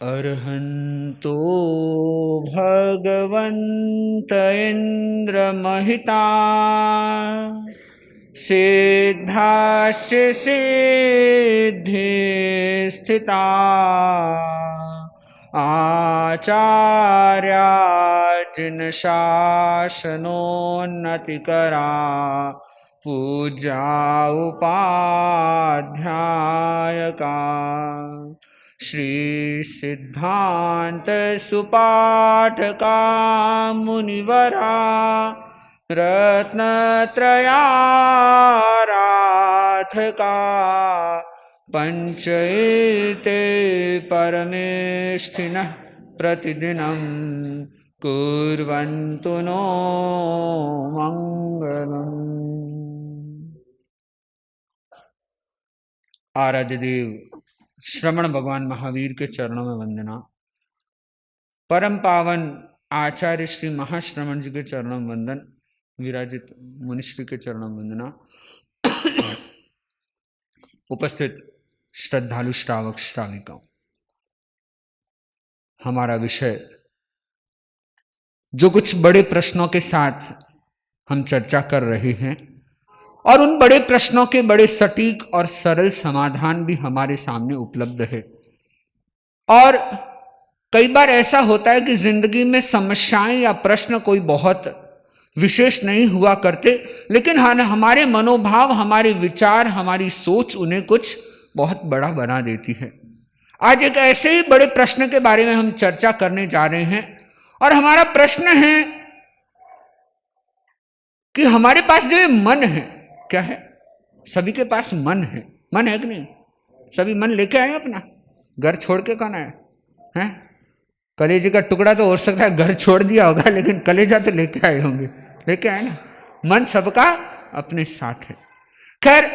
अर्हन्तो भगवन्त इन्द्रमहिता सिद्धाश्च सिद्धि स्थिता आचार्यार्जुन शासनोन्नतिकरा पूजा उपाध्यायका श्री सिद्धांत सुपाठका मुनिवरा रत्नत्रयाराधका पंचैते परमेष्ठिनः प्रतिदिनं कुर्वन्तु नो मंगलम्। आराध्य देव श्रवण भगवान महावीर के चरणों में वंदना। परम पावन आचार्य श्री महाश्रवण जी के चरणों में वंदन। विराजित मुनिश्री के चरणों में वंदना। उपस्थित श्रद्धालु श्रावक श्राविकाओं, हमारा विषय जो कुछ बड़े प्रश्नों के साथ हम चर्चा कर रहे हैं और उन बड़े प्रश्नों के बड़े सटीक और सरल समाधान भी हमारे सामने उपलब्ध है। और कई बार ऐसा होता है कि जिंदगी में समस्याएं या प्रश्न कोई बहुत विशेष नहीं हुआ करते, लेकिन हमारे मनोभाव, हमारे विचार, हमारी सोच उन्हें कुछ बहुत बड़ा बना देती है। आज एक ऐसे ही बड़े प्रश्न के बारे में हम चर्चा करने जा रहे हैं और हमारा प्रश्न है कि हमारे पास जो मन है, क्या है? सभी के पास मन है। मन है कि नहीं? सभी मन लेके आए अपना, घर छोड़ के कौन आए हैं? कलेजे का टुकड़ा तो हो सकता है घर छोड़ दिया होगा, लेकिन कलेजा तो लेके आए होंगे। लेके आए ना। मन सबका अपने साथ है। खैर,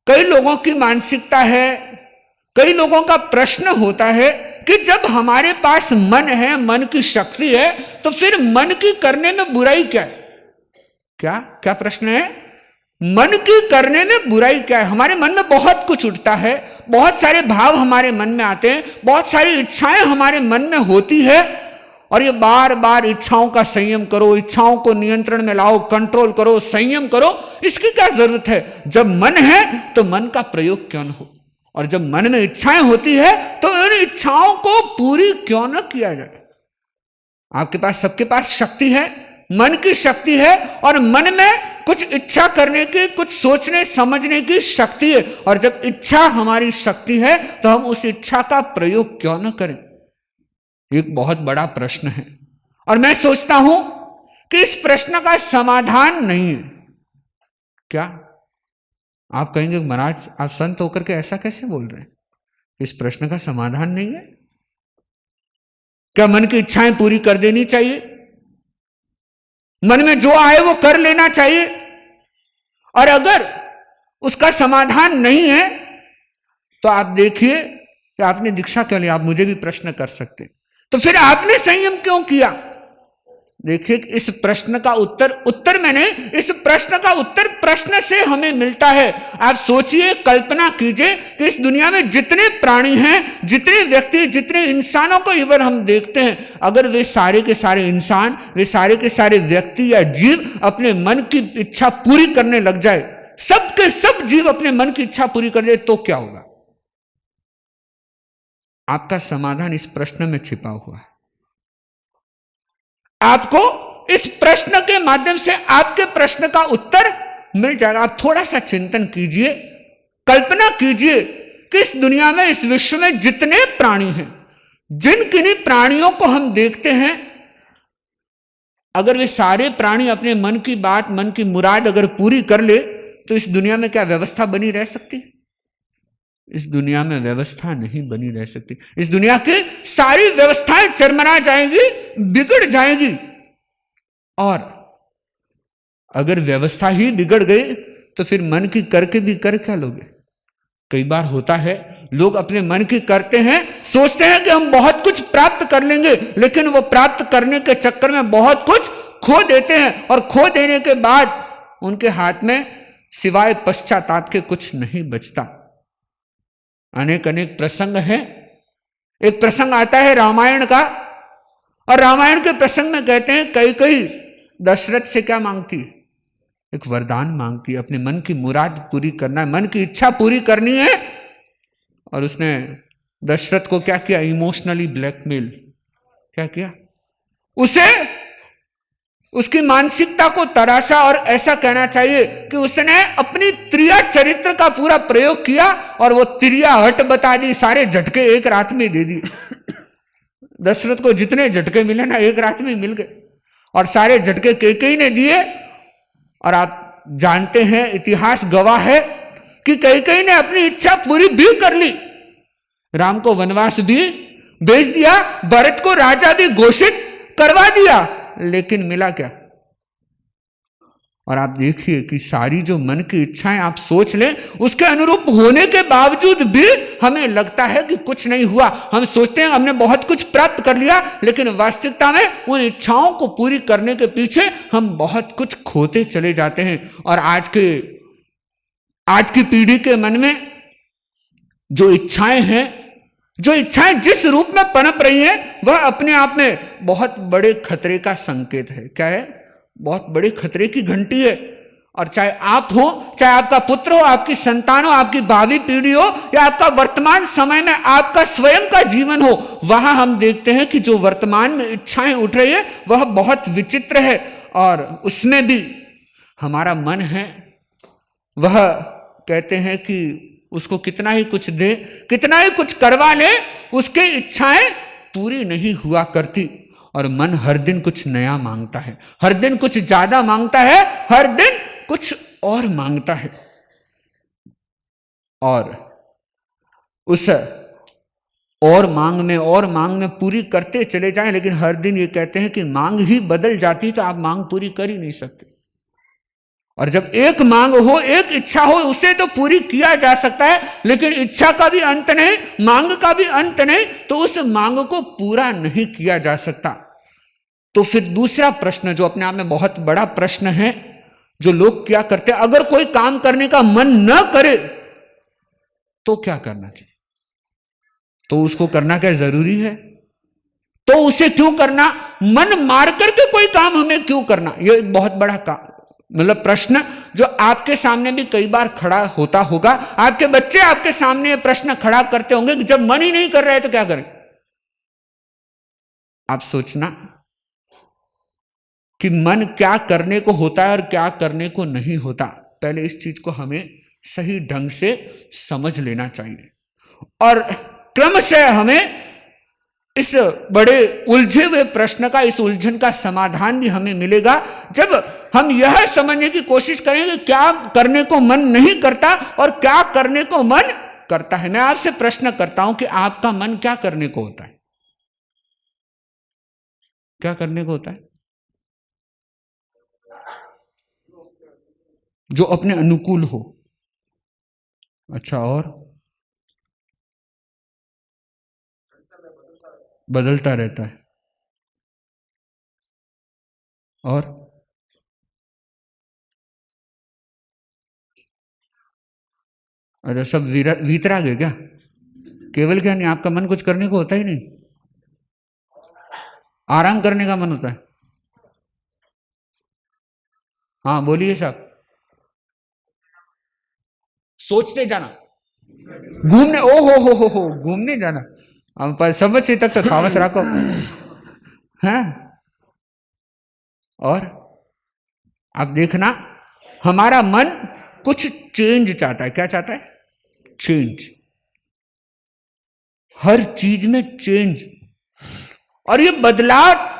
कई लोगों की मानसिकता है, कई लोगों का प्रश्न होता है कि जब हमारे पास मन है, मन की शक्ति है, तो फिर मन की करने में बुराई क्या है? क्या क्या प्रश्न है? मन की करने में बुराई क्या है? हमारे मन में बहुत कुछ उठता है, बहुत सारे भाव हमारे मन में आते हैं, बहुत सारी इच्छाएं हमारे मन में होती है और ये बार बार इच्छाओं का संयम करो, इच्छाओं को नियंत्रण में लाओ, कंट्रोल करो, संयम करो, इसकी क्या जरूरत है? जब मन है तो मन का प्रयोग क्यों न हो? और जब मन में इच्छाएं होती है तो इन इच्छाओं को पूरी क्यों न किया जाए? आपके पास, सबके पास शक्ति है, मन की शक्ति है और मन में कुछ इच्छा करने की, कुछ सोचने समझने की शक्ति है। और जब इच्छा हमारी शक्ति है तो हम उस इच्छा का प्रयोग क्यों न करें? एक बहुत बड़ा प्रश्न है और मैं सोचता हूं कि इस प्रश्न का समाधान नहीं है। क्या आप कहेंगे महाराज आप संत होकर के ऐसा कैसे बोल रहे हैं? इस प्रश्न का समाधान नहीं है? क्या मन की इच्छाएं पूरी कर देनी चाहिए? मन में जो आए वो कर लेना चाहिए? और अगर उसका समाधान नहीं है तो आप देखिए कि आपने दीक्षा क्यों ली? आप मुझे भी प्रश्न कर सकते, तो फिर आपने संयम क्यों किया? देखिए, इस प्रश्न का उत्तर में नहीं, इस प्रश्न का उत्तर प्रश्न से हमें मिलता है। आप सोचिए, कल्पना कीजिए कि इस दुनिया में जितने प्राणी हैं, जितने व्यक्ति, जितने इंसानों को इवन हम देखते हैं, अगर वे सारे के सारे इंसान, वे सारे के सारे व्यक्ति या जीव अपने मन की इच्छा पूरी करने लग जाए, सब के सब जीव अपने मन की इच्छा पूरी कर ले, तो क्या होगा? आपका समाधान इस प्रश्न में छिपा हुआ है। आपको इस प्रश्न के माध्यम से आपके प्रश्न का उत्तर मिल जाएगा। आप थोड़ा सा चिंतन कीजिए, कल्पना कीजिए कि इस दुनिया में, इस विश्व में जितने प्राणी हैं, जिन किन्हीं प्राणियों को हम देखते हैं, अगर वे सारे प्राणी अपने मन की बात, मन की मुराद अगर पूरी कर ले तो इस दुनिया में क्या व्यवस्था बनी रह सकती? इस दुनिया में व्यवस्था नहीं बनी रह सकती। इस दुनिया की सारी व्यवस्थाएं चरमरा जाएंगी, बिगड़ जाएंगी। और अगर व्यवस्था ही बिगड़ गई तो फिर मन की करके भी कर क्या लोगे? कई बार होता है, लोग अपने मन की करते हैं, सोचते हैं कि हम बहुत कुछ प्राप्त कर लेंगे, लेकिन वो प्राप्त करने के चक्कर में बहुत कुछ खो देते हैं और खो देने के बाद उनके हाथ में सिवाय पश्चाताप के कुछ नहीं बचता। अनेक अनेक प्रसंग हैं एक प्रसंग आता है रामायण का, और रामायण के प्रसंग में कहते हैं कई दशरथ से क्या मांगती है? एक वरदान मांगती है, अपने मन की मुराद पूरी करना है, मन की इच्छा पूरी करनी है। और उसने दशरथ को क्या किया? Emotionally blackmail. क्या किया? उसे उसकी मानसिकता को तराशा, और ऐसा कहना चाहिए कि उसने अपनी त्रिया चरित्र का पूरा प्रयोग किया और वो त्रिया हट बता दी, सारे झटके एक रात में दे दिए। दशरथ को जितने झटके मिले ना एक रात में मिल गए, और सारे झटके कैकेयी ने दिए। और आप जानते हैं, इतिहास गवाह है कि कैकेयी ने अपनी इच्छा पूरी भी कर ली, राम को वनवास भी भेज दिया, भरत को राजा भी घोषित करवा दिया, लेकिन मिला क्या? और आप देखिए कि सारी जो मन की इच्छाएं आप सोच लें, उसके अनुरूप होने के बावजूद भी हमें लगता है कि कुछ नहीं हुआ। हम सोचते हैं हमने बहुत कुछ प्राप्त कर लिया, लेकिन वास्तविकता में उन इच्छाओं को पूरी करने के पीछे हम बहुत कुछ खोते चले जाते हैं। और आज की पीढ़ी के मन में जो इच्छाएं हैं, जो इच्छाएं जिस रूप में पनप रही हैं, वह अपने आप में बहुत बड़े खतरे का संकेत है। क्या है? बहुत बड़े खतरे की घंटी है। और चाहे आप हो, चाहे आपका पुत्र हो, आपकी संतान हो, आपकी भावी पीढ़ी हो, या आपका वर्तमान समय में आपका स्वयं का जीवन हो, वहां हम देखते हैं कि जो वर्तमान में इच्छाएं उठ रही है वह बहुत विचित्र है। और उसमें भी हमारा मन है, वह कहते हैं कि उसको कितना ही कुछ दे, कितना ही कुछ करवा ले, उसकी इच्छाएं पूरी नहीं हुआ करती। और मन हर दिन कुछ नया मांगता है, हर दिन कुछ ज्यादा मांगता है, हर दिन कुछ और मांगता है। और उस और मांग में पूरी करते चले जाएं, लेकिन हर दिन ये कहते हैं कि मांग ही बदल जाती तो आप मांग पूरी कर ही नहीं सकते। और जब एक मांग हो, एक इच्छा हो, उसे तो पूरी किया जा सकता है, लेकिन इच्छा का भी अंत नहीं, मांग का भी अंत नहीं, तो उस मांग को पूरा नहीं किया जा सकता। तो फिर दूसरा प्रश्न, जो अपने आप में बहुत बड़ा प्रश्न है, जो लोग क्या करते हैं, अगर कोई काम करने का मन न करे तो क्या करना चाहिए? तो उसको करना क्या जरूरी है? तो उसे क्यों करना? मन मार करके कोई काम हमें क्यों करना? यह एक बहुत बड़ा मतलब प्रश्न जो आपके सामने भी कई बार खड़ा होता होगा। आपके बच्चे आपके सामने ये प्रश्न खड़ा करते होंगे कि जब मन ही नहीं कर रहा है तो क्या करें? आप सोचना कि मन क्या करने को होता है और क्या करने को नहीं होता। पहले इस चीज को हमें सही ढंग से समझ लेना चाहिए, और क्रमशः हमें इस बड़े उलझे हुए प्रश्न का, इस उलझन का समाधान भी हमें मिलेगा जब हम यह समझने की कोशिश करेंगे क्या करने को मन नहीं करता और क्या करने को मन करता है। मैं आपसे प्रश्न करता हूं कि आपका मन क्या करने को होता है? क्या करने को होता है? जो अपने अनुकूल हो। अच्छा, और बदलता रहता है। और अच्छा, सब वीतराग है क्या? केवल क्या नहीं, आपका मन कुछ करने को होता ही नहीं, आराम करने का मन होता है। हाँ बोलिए साहब। सोचते जाना, घूमने, ओ हो घूमने जाना। अब पर समझ से तक तो खावस रखो है। और अब देखना, हमारा मन कुछ चेंज चाहता है। क्या चाहता है? चेंज। हर चीज में चेंज, और ये बदलाव,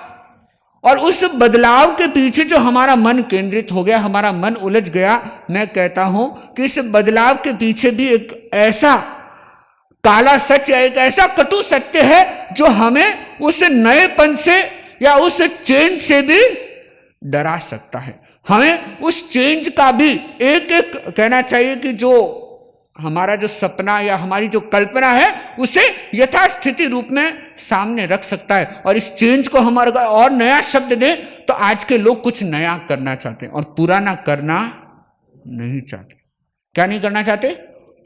और उस बदलाव के पीछे जो हमारा मन केंद्रित हो गया, हमारा मन उलझ गया। मैं कहता हूं कि इस बदलाव के पीछे भी एक ऐसा काला सच है, एक ऐसा कटु सत्य है जो हमें उस नएपन से या उस चेंज से भी डरा सकता है। हमें उस चेंज का भी एक एक कहना चाहिए कि जो हमारा जो सपना या हमारी जो कल्पना है उसे यथास्थिति रूप में सामने रख सकता है। और इस चेंज को हम अगर और नया शब्द दें तो आज के लोग कुछ नया करना चाहते हैं और पुराना करना नहीं चाहते। क्या नहीं करना चाहते?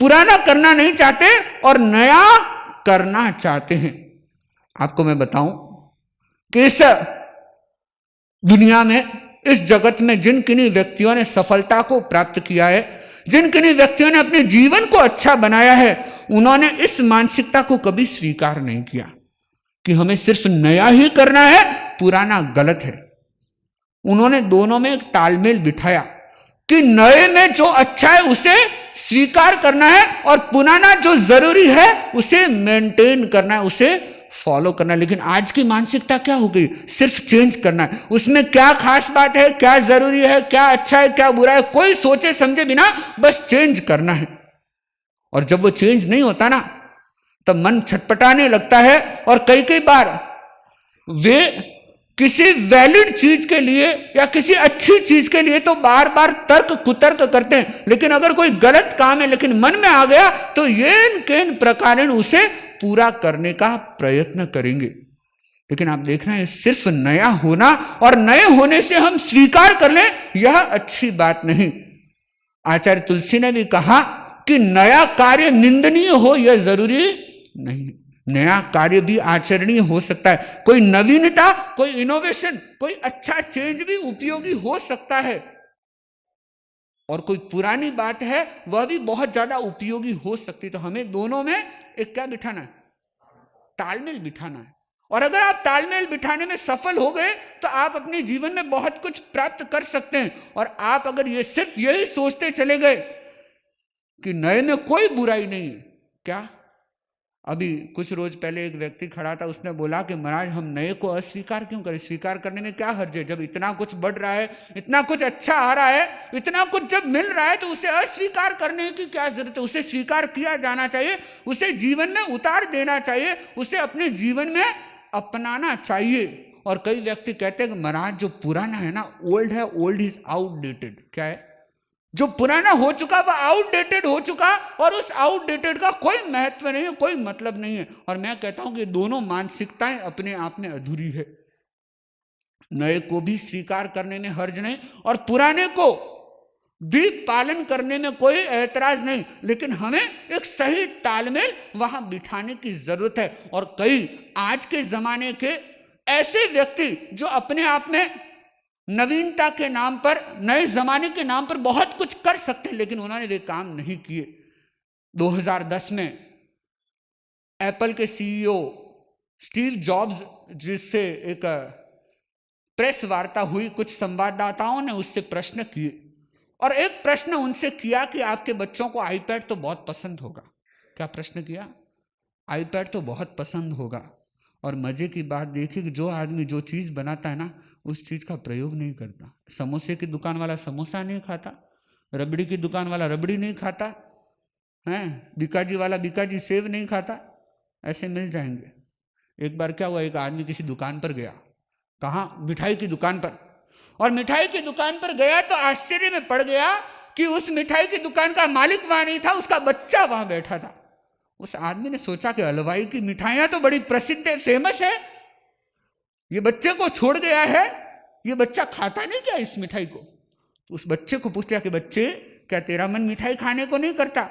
पुराना करना नहीं चाहते और नया करना चाहते हैं। आपको मैं बताऊं कि इस दुनिया में, इस जगत में जिन किन्हीं व्यक्तियों ने सफलता को प्राप्त किया है, जिन किन्हीं व्यक्तियों ने अपने जीवन को अच्छा बनाया है, उन्होंने इस मानसिकता को कभी स्वीकार नहीं किया कि हमें सिर्फ नया ही करना है, पुराना गलत है। उन्होंने दोनों में एक तालमेल बिठाया कि नए में जो अच्छा है उसे स्वीकार करना है और पुराना जो जरूरी है उसे मेंटेन करना है, उसे फॉलो करना है। लेकिन आज की मानसिकता क्या हो गई? सिर्फ चेंज करना है। उसमें क्या खास बात है, क्या जरूरी है, क्या अच्छा है, क्या बुरा है, कोई सोचे समझे बिना बस चेंज करना है। और जब वो चेंज नहीं होता ना, तब मन छटपटाने लगता है और कई कई बार वे किसी वैलिड चीज के लिए या किसी अच्छी चीज के लिए तो बार बार तर्क कुतर्क करते हैं, लेकिन अगर कोई गलत काम है लेकिन मन में आ गया तो येन केन प्रकार उसे पूरा करने का प्रयत्न करेंगे। लेकिन आप देखना है, सिर्फ नया होना और नए होने से हम स्वीकार कर लें, यह अच्छी बात नहीं। आचार्य तुलसी ने भी कहा कि नया कार्य निंदनीय हो यह जरूरी नहीं, नया कार्य भी आचरणीय हो सकता है। कोई नवीनता, कोई इनोवेशन, कोई अच्छा चेंज भी उपयोगी हो सकता है, और कोई पुरानी बात है वह भी बहुत ज्यादा उपयोगी हो सकती है। तो हमें दोनों में एक क्या बिठाना है? तालमेल बिठाना है। और अगर आप तालमेल बिठाने में सफल हो गए तो आप अपने जीवन में बहुत कुछ प्राप्त कर सकते हैं। और आप अगर ये सिर्फ यही सोचते चले गए कि नए में कोई बुराई नहीं है, क्या? अभी कुछ रोज पहले एक व्यक्ति खड़ा था, उसने बोला कि महाराज हम नए को अस्वीकार क्यों करें, स्वीकार करने में क्या हर्ज है? जब इतना कुछ बढ़ रहा है, इतना कुछ अच्छा आ रहा है, इतना कुछ जब मिल रहा है तो उसे अस्वीकार करने की क्या जरूरत है? उसे स्वीकार किया जाना चाहिए, उसे जीवन में उतार देना चाहिए, उसे अपने जीवन में अपनाना चाहिए। और कई व्यक्ति कहते हैं कि महाराज जो पुराना है ना, ओल्ड है, ओल्ड इज आउटडेटेड। क्या है? जो पुराना हो चुका वह आउटडेटेड हो चुका, और उस आउटडेटेड का कोई महत्व नहीं है, कोई मतलब नहीं है। और मैं कहता हूं कि दोनों मानसिकताएं अपने आप में अधूरी है। नए को भी स्वीकार करने में हर्ज नहीं और पुराने को भी पालन करने में कोई ऐतराज नहीं, लेकिन हमें एक सही तालमेल वहां बिठाने की जरूरत है। और कई आज के जमाने के ऐसे व्यक्ति जो अपने आप में नवीनता के नाम पर, नए जमाने के नाम पर बहुत कुछ कर सकते हैं, लेकिन उन्होंने वे काम नहीं किए। 2010 में एप्पल के सीईओ स्टीव जॉब्स, जिससे एक प्रेस वार्ता हुई, कुछ संवाददाताओं ने उससे प्रश्न किए और एक प्रश्न उनसे किया कि आपके बच्चों को आईपैड तो बहुत पसंद होगा। क्या प्रश्न किया? आईपैड तो बहुत पसंद होगा। और मजे की बात देखिए कि जो आदमी जो चीज बनाता है ना, उस चीज का प्रयोग नहीं करता। समोसे की दुकान वाला समोसा नहीं खाता, रबड़ी की दुकान वाला रबड़ी नहीं खाता, हैं बीकाजी वाला बीकाजी सेव नहीं खाता, ऐसे मिल जाएंगे। एक बार क्या हुआ, एक आदमी किसी दुकान पर गया, कहाँ? मिठाई की दुकान पर। और मिठाई की दुकान पर गया तो आश्चर्य में पड़ गया कि उस मिठाई की दुकान का मालिक वहां नहीं था, उसका बच्चा वहां बैठा था। उस आदमी ने सोचा कि हलवाई की मिठाइयां तो बड़ी प्रसिद्ध है, फेमस है, ये बच्चे को छोड़ गया है, ये बच्चा खाता नहीं क्या इस मिठाई को? तो उस बच्चे को पूछ लिया कि बच्चे, क्या तेरा मन मिठाई खाने को नहीं करता?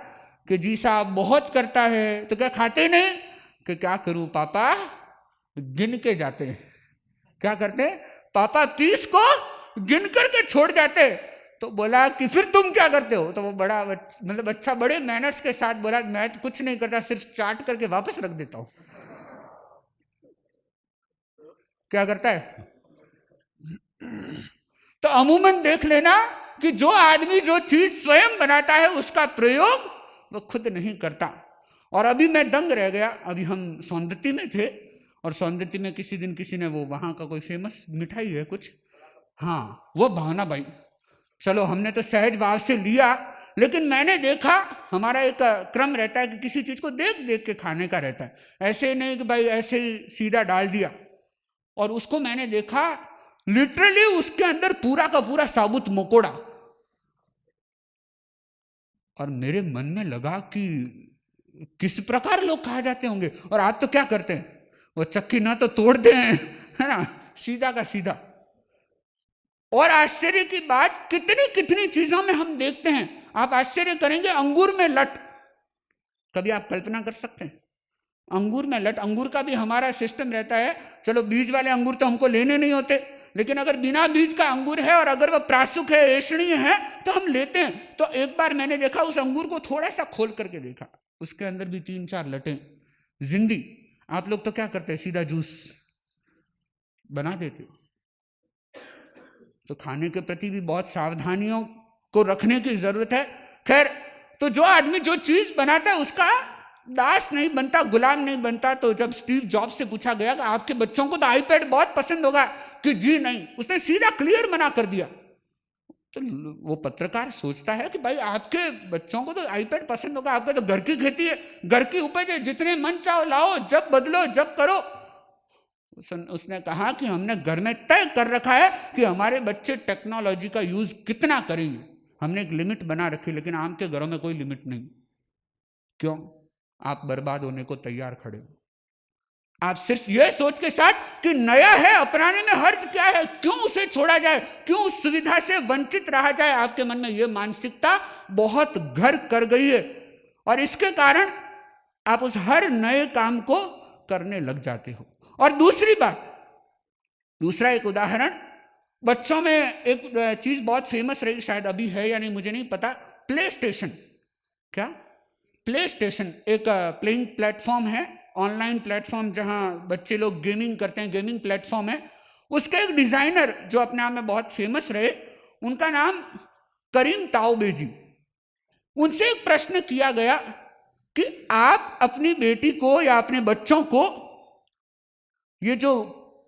कि जी साहब बहुत करता है। तो क्या खाते नहीं? कि क्या करूं पापा, गिन के जाते हैं। क्या करते? पापा पीस को गिन करके छोड़ जाते। तो बोला कि फिर तुम क्या करते हो? तो वो बड़ा मतलब बच्चा बड़े मैनर्स के साथ बोला, मैं तो कुछ नहीं करता, सिर्फ चाट करके वापस रख देता हूं। क्या करता है? तो अमूमन देख लेना कि जो आदमी जो चीज स्वयं बनाता है उसका प्रयोग वो खुद नहीं करता। और अभी मैं दंग रह गया, अभी हम सौंदर्य में थे और सौंदर्य में किसी दिन किसी ने, वो वहां का कोई फेमस मिठाई है कुछ, हाँ वो भावना भाई, चलो हमने तो सहज भाव से लिया, लेकिन मैंने देखा हमारा एक क्रम रहता है कि किसी चीज को देख देख के खाने का रहता है, ऐसे नहीं कि भाई ऐसे ही सीधा डाल दिया। और उसको मैंने देखा लिटरली उसके अंदर पूरा का पूरा साबुत मकोड़ा। और मेरे मन में लगा कि किस प्रकार लोग खा जाते होंगे। और आप तो क्या करते हैं, वो चक्की ना तो तोड़ दे, है ना, सीधा का सीधा। और आश्चर्य की बात, कितनी कितनी चीजों में हम देखते हैं, आप आश्चर्य करेंगे, अंगूर में लट, कभी आप कल्पना कर सकते हैं? अंगूर में लट, अंगूर का भी हमारा सिस्टम रहता है, चलो बीज वाले अंगूर तो हमको लेने नहीं होते, लेकिन अगर बिना बीज का अंगूर है और अगर वह प्रासुक है, ऐशणीय है, तो हम लेते हैं। तो एक बार मैंने देखा, उस अंगूर को थोड़ा सा खोल करके देखा, उसके अंदर भी 3-4 लटें जिंदी। आप लोग तो क्या करते हैं, सीधा जूस बना देते। तो खाने के प्रति भी बहुत सावधानियों को रखने की जरूरत है। खैर, तो जो आदमी जो चीज बनाता है उसका दास नहीं बनता, गुलाम नहीं बनता। तो जब स्टीव जॉब्स से पूछा गया कि आपके बच्चों को तो आईपैड बहुत पसंद होगा, कि जी नहीं, उसने सीधा क्लियर मना कर दिया। तो वो पत्रकार सोचता है कि भाई आपके बच्चों को तो आईपैड पसंद होगा, आपका तो घर की खेती है, घर की उपज है, जितने मन चाहो लाओ, जब बदलो जब करो। उसने कहा कि हमने घर में तय कर रखा है कि हमारे बच्चे टेक्नोलॉजी का यूज कितना करेंगे, हमने एक लिमिट बना रखी, लेकिन आम के घरों में कोई लिमिट नहीं। क्यों? आप बर्बाद होने को तैयार खड़े हो। आप सिर्फ यह सोच के साथ कि नया है, अपनाने में हर्ज क्या है, क्यों उसे छोड़ा जाए, क्यों उस सुविधा से वंचित रहा जाए, आपके मन में यह मानसिकता बहुत घर कर गई है, और इसके कारण आप उस हर नए काम को करने लग जाते हो। और दूसरी बात, दूसरा एक उदाहरण, बच्चों में एक चीज बहुत फेमस रही, शायद अभी है या नहीं मुझे नहीं पता, प्ले स्टेशन। क्या? प्ले स्टेशन एक प्लेइंग प्लेटफॉर्म है, ऑनलाइन प्लेटफॉर्म, जहां बच्चे लोग गेमिंग करते हैं, गेमिंग प्लेटफॉर्म है। उसके एक डिजाइनर जो अपने आप में बहुत फेमस रहे, उनका नाम करीम ताओबेजी। उनसे एक प्रश्न किया गया कि आप अपनी बेटी को या अपने बच्चों को ये जो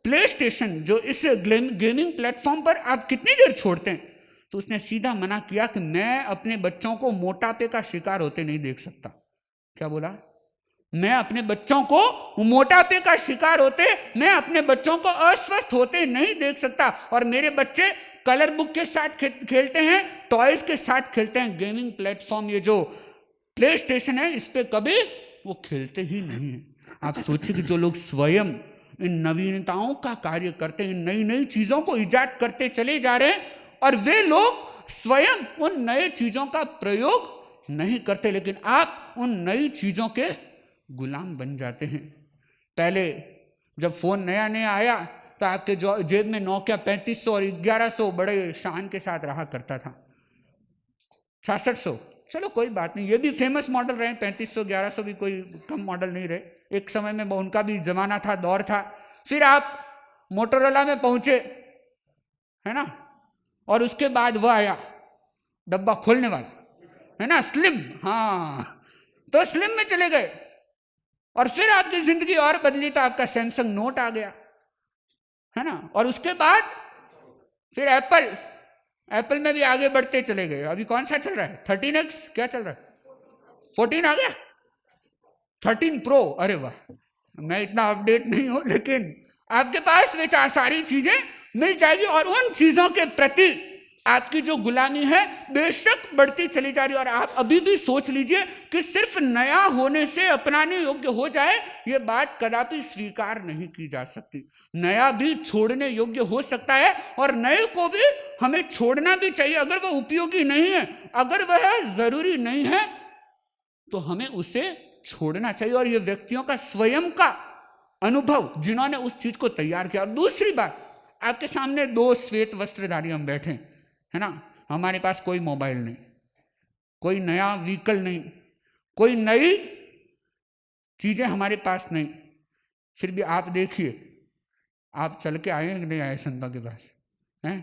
प्ले स्टेशन, जो इस गेमिंग प्लेटफॉर्म पर आप कितनी देर छोड़ते हैं? तो उसने सीधा मना किया कि मैं अपने बच्चों को मोटापे का शिकार होते नहीं देख सकता। क्या बोला? मैं अपने बच्चों को मोटापे का शिकार होते, मैं अपने बच्चों को अस्वस्थ होते नहीं देख सकता। और मेरे बच्चे कलर बुक के साथ खेलते हैं, टॉयज के साथ खेलते हैं, गेमिंग प्लेटफॉर्म ये जो प्ले स्टेशन है इस पे कभी वो खेलते ही नहीं है। आप सोचिए कि जो लोग स्वयं इन नवीनताओं का कार्य करते हैं, नई नई चीजों को इजाद करते चले जा रहे हैं, और वे लोग स्वयं उन नए चीजों का प्रयोग नहीं करते, लेकिन आप उन नई चीजों के गुलाम बन जाते हैं। पहले जब फोन नया नया आया तो आपके जेब में नोकिया 3500 और 1100 बड़े शान के साथ रहा करता था। 6600, चलो कोई बात नहीं, ये भी फेमस मॉडल रहे, 3500 1100 भी कोई कम मॉडल नहीं रहे। एक समय में उनका भी जमाना था, दौर था। फिर आप मोटोरोला में पहुंचे, है ना, और उसके बाद वह आया डब्बा खोलने वाला, है ना, स्लिम। हाँ, तो स्लिम में चले गए, और फिर आपकी जिंदगी और बदली, तो आपका सैमसंग नोट आ गया, है ना, और उसके बाद फिर एप्पल में भी आगे बढ़ते चले गए। अभी कौन सा चल रहा है? 13X, क्या चल रहा है? 14 आ गया, 13 प्रो। अरे वाह, मैं इतना अपडेट नहीं हूं, लेकिन आपके पास वे सारी चीजें मिल जाएगी, और उन चीजों के प्रति आपकी जो गुलामी है बेशक बढ़ती चली जा रही है। और आप अभी भी सोच लीजिए कि सिर्फ नया होने से अपनाने योग्य हो जाए, ये बात कदापि स्वीकार नहीं की जा सकती। नया भी छोड़ने योग्य हो सकता है, और नए को भी हमें छोड़ना भी चाहिए। अगर वह उपयोगी नहीं है, अगर वह जरूरी नहीं है, तो हमें उसे छोड़ना चाहिए। और ये व्यक्तियों का स्वयं का अनुभव, जिन्होंने उस चीज को तैयार किया। और दूसरी बात, आपके सामने 2 श्वेत वस्त्रधारी हम बैठे, है ना, हमारे पास कोई मोबाइल नहीं, कोई नया व्हीकल नहीं, कोई नई चीजें हमारे पास नहीं, फिर भी आप देखिए, आप चल के आए हैं कि नहीं आए संतों के पास? हैं,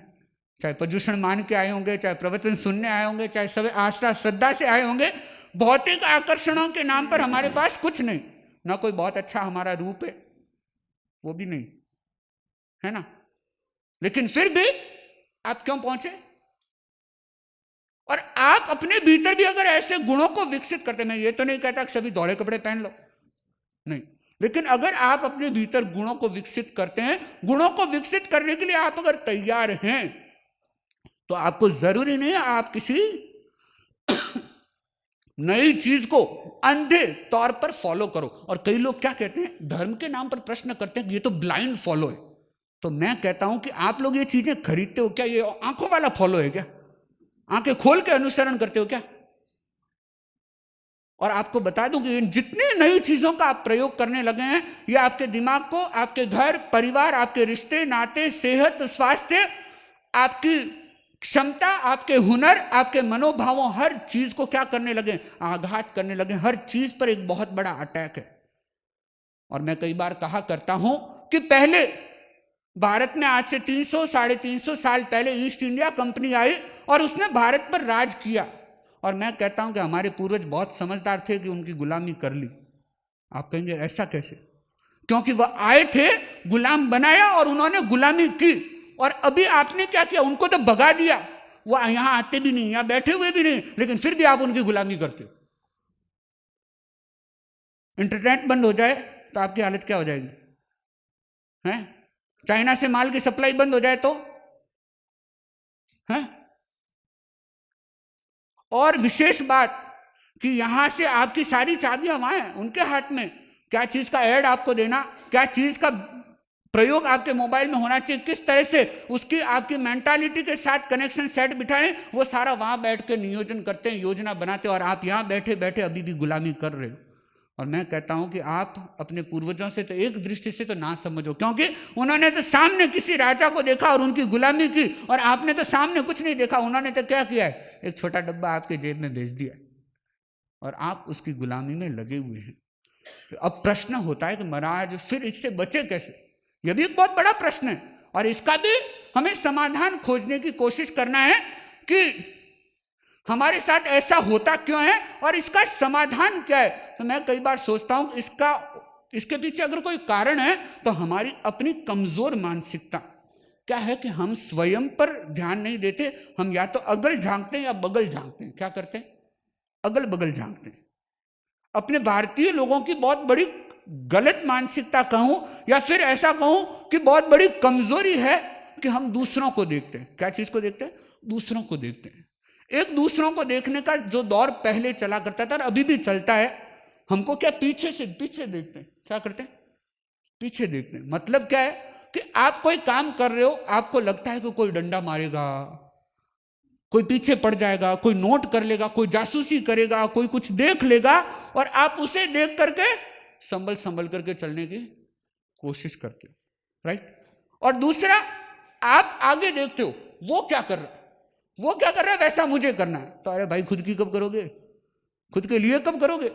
चाहे प्रदूषण मान के आए होंगे, चाहे प्रवचन सुनने आए होंगे, चाहे सब आस्था श्रद्धा से आए होंगे, भौतिक आकर्षणों के नाम पर हमारे पास कुछ नहीं, ना कोई बहुत अच्छा हमारा रूप है, वो भी नहीं, है ना, लेकिन फिर भी आप क्यों पहुंचे? और आप अपने भीतर भी अगर ऐसे गुणों को विकसित करते, मैं ये तो नहीं कहता कि सभी धौले कपड़े पहन लो, नहीं, लेकिन अगर आप अपने भीतर गुणों को विकसित करते हैं, गुणों को विकसित करने के लिए आप अगर तैयार हैं, तो आपको जरूरी नहीं है आप किसी नई चीज को अंधे तौर पर फॉलो करो। और कई लोग क्या कहते हैं, धर्म के नाम पर प्रश्न करते हैं कि ये तो ब्लाइंड फॉलो है। तो मैं कहता हूं कि आप लोग ये चीजें खरीदते हो क्या? ये आंखों वाला फॉलो है क्या? आंखें खोल के अनुसरण करते हो क्या? और आपको बता दूं कि इन जितनी नई चीजों का आप प्रयोग करने लगे हैं, ये आपके दिमाग को, आपके घर परिवार, आपके रिश्ते नाते, सेहत, स्वास्थ्य, आपकी क्षमता, आपके हुनर, आपके मनोभावों, हर चीज को क्या करने लगे, आघात करने लगे। हर चीज पर एक बहुत बड़ा अटैक है। और मैं कई बार कहा करता हूं कि पहले भारत में आज से 300 350 साल पहले ईस्ट इंडिया कंपनी आई और उसने भारत पर राज किया। और मैं कहता हूं कि हमारे पूर्वज बहुत समझदार थे कि उनकी गुलामी कर ली। आप कहेंगे ऐसा कैसे? क्योंकि वह आए थे, गुलाम बनाया और उन्होंने गुलामी की। और अभी आपने क्या किया? उनको तो भगा दिया, वो यहां आते भी नहीं, यहां बैठे हुए भी नहीं, लेकिन फिर भी आप उनकी गुलामी करते हो। इंटरनेट बंद हो जाए तो आपकी हालत क्या हो जाएगी? हैं? चाइना से माल की सप्लाई बंद हो जाए तो हैं? और विशेष बात कि यहां से आपकी सारी चाबियां वहां हैं, उनके हाथ में। क्या चीज का ऐड आपको देना, क्या चीज का प्रयोग आपके मोबाइल में होना चाहिए, किस तरह से उसकी आपकी मेंटालिटी के साथ कनेक्शन सेट बिठाएं, वो सारा वहां बैठ के नियोजन करते हैं, योजना बनाते हैं। और आप यहां बैठे बैठे अभी भी गुलामी कर रहे हो। और मैं कहता हूं कि आप अपने पूर्वजों से तो एक दृष्टि से तो ना समझो, क्योंकि उन्होंने तो सामने किसी राजा को देखा और उनकी गुलामी की, और आपने तो सामने कुछ नहीं देखा। उन्होंने तो क्या किया है? एक छोटा डब्बा आपके जेब में भेज दिया और आप उसकी गुलामी में लगे हुए हैं। अब प्रश्न होता है कि महाराज फिर इससे बचे कैसे? यह भी एक बहुत बड़ा प्रश्न है, और इसका भी हमें समाधान खोजने की कोशिश करना है कि हमारे साथ ऐसा होता क्यों है और इसका समाधान क्या है। तो मैं कई बार सोचता हूं इसके पीछे अगर कोई कारण है तो हमारी अपनी कमजोर मानसिकता क्या है कि हम स्वयं पर ध्यान नहीं देते। हम या तो अगल झांकते हैं या बगल झांकते हैं। क्या करते हैं? अगल बगल झांकते हैं। अपने भारतीय लोगों की बहुत बड़ी गलत मानसिकता कहूं या फिर ऐसा कहूं कि बहुत बड़ी कमजोरी है कि हम दूसरों को देखते हैं। क्या चीज को देखते हैं? दूसरों को देखते हैं। एक दूसरों को देखने का जो दौर पहले चला करता था और अभी भी चलता है, हमको क्या पीछे देखते हैं। क्या करते हैं? पीछे देखते हैं। मतलब क्या है कि आप कोई काम कर रहे हो, आपको लगता है कि कोई डंडा मारेगा, कोई पीछे पड़ जाएगा, कोई नोट कर लेगा, कोई जासूसी करेगा, कोई कुछ देख लेगा, और आप उसे देख करके संभल करके चलने की कोशिश करते हो, राइट। और दूसरा, आप आगे देखते हो वो क्या कर रहा है, वो क्या कर रहा है, वैसा मुझे करना है। तो अरे भाई, खुद की कब करोगे? खुद के लिए कब करोगे?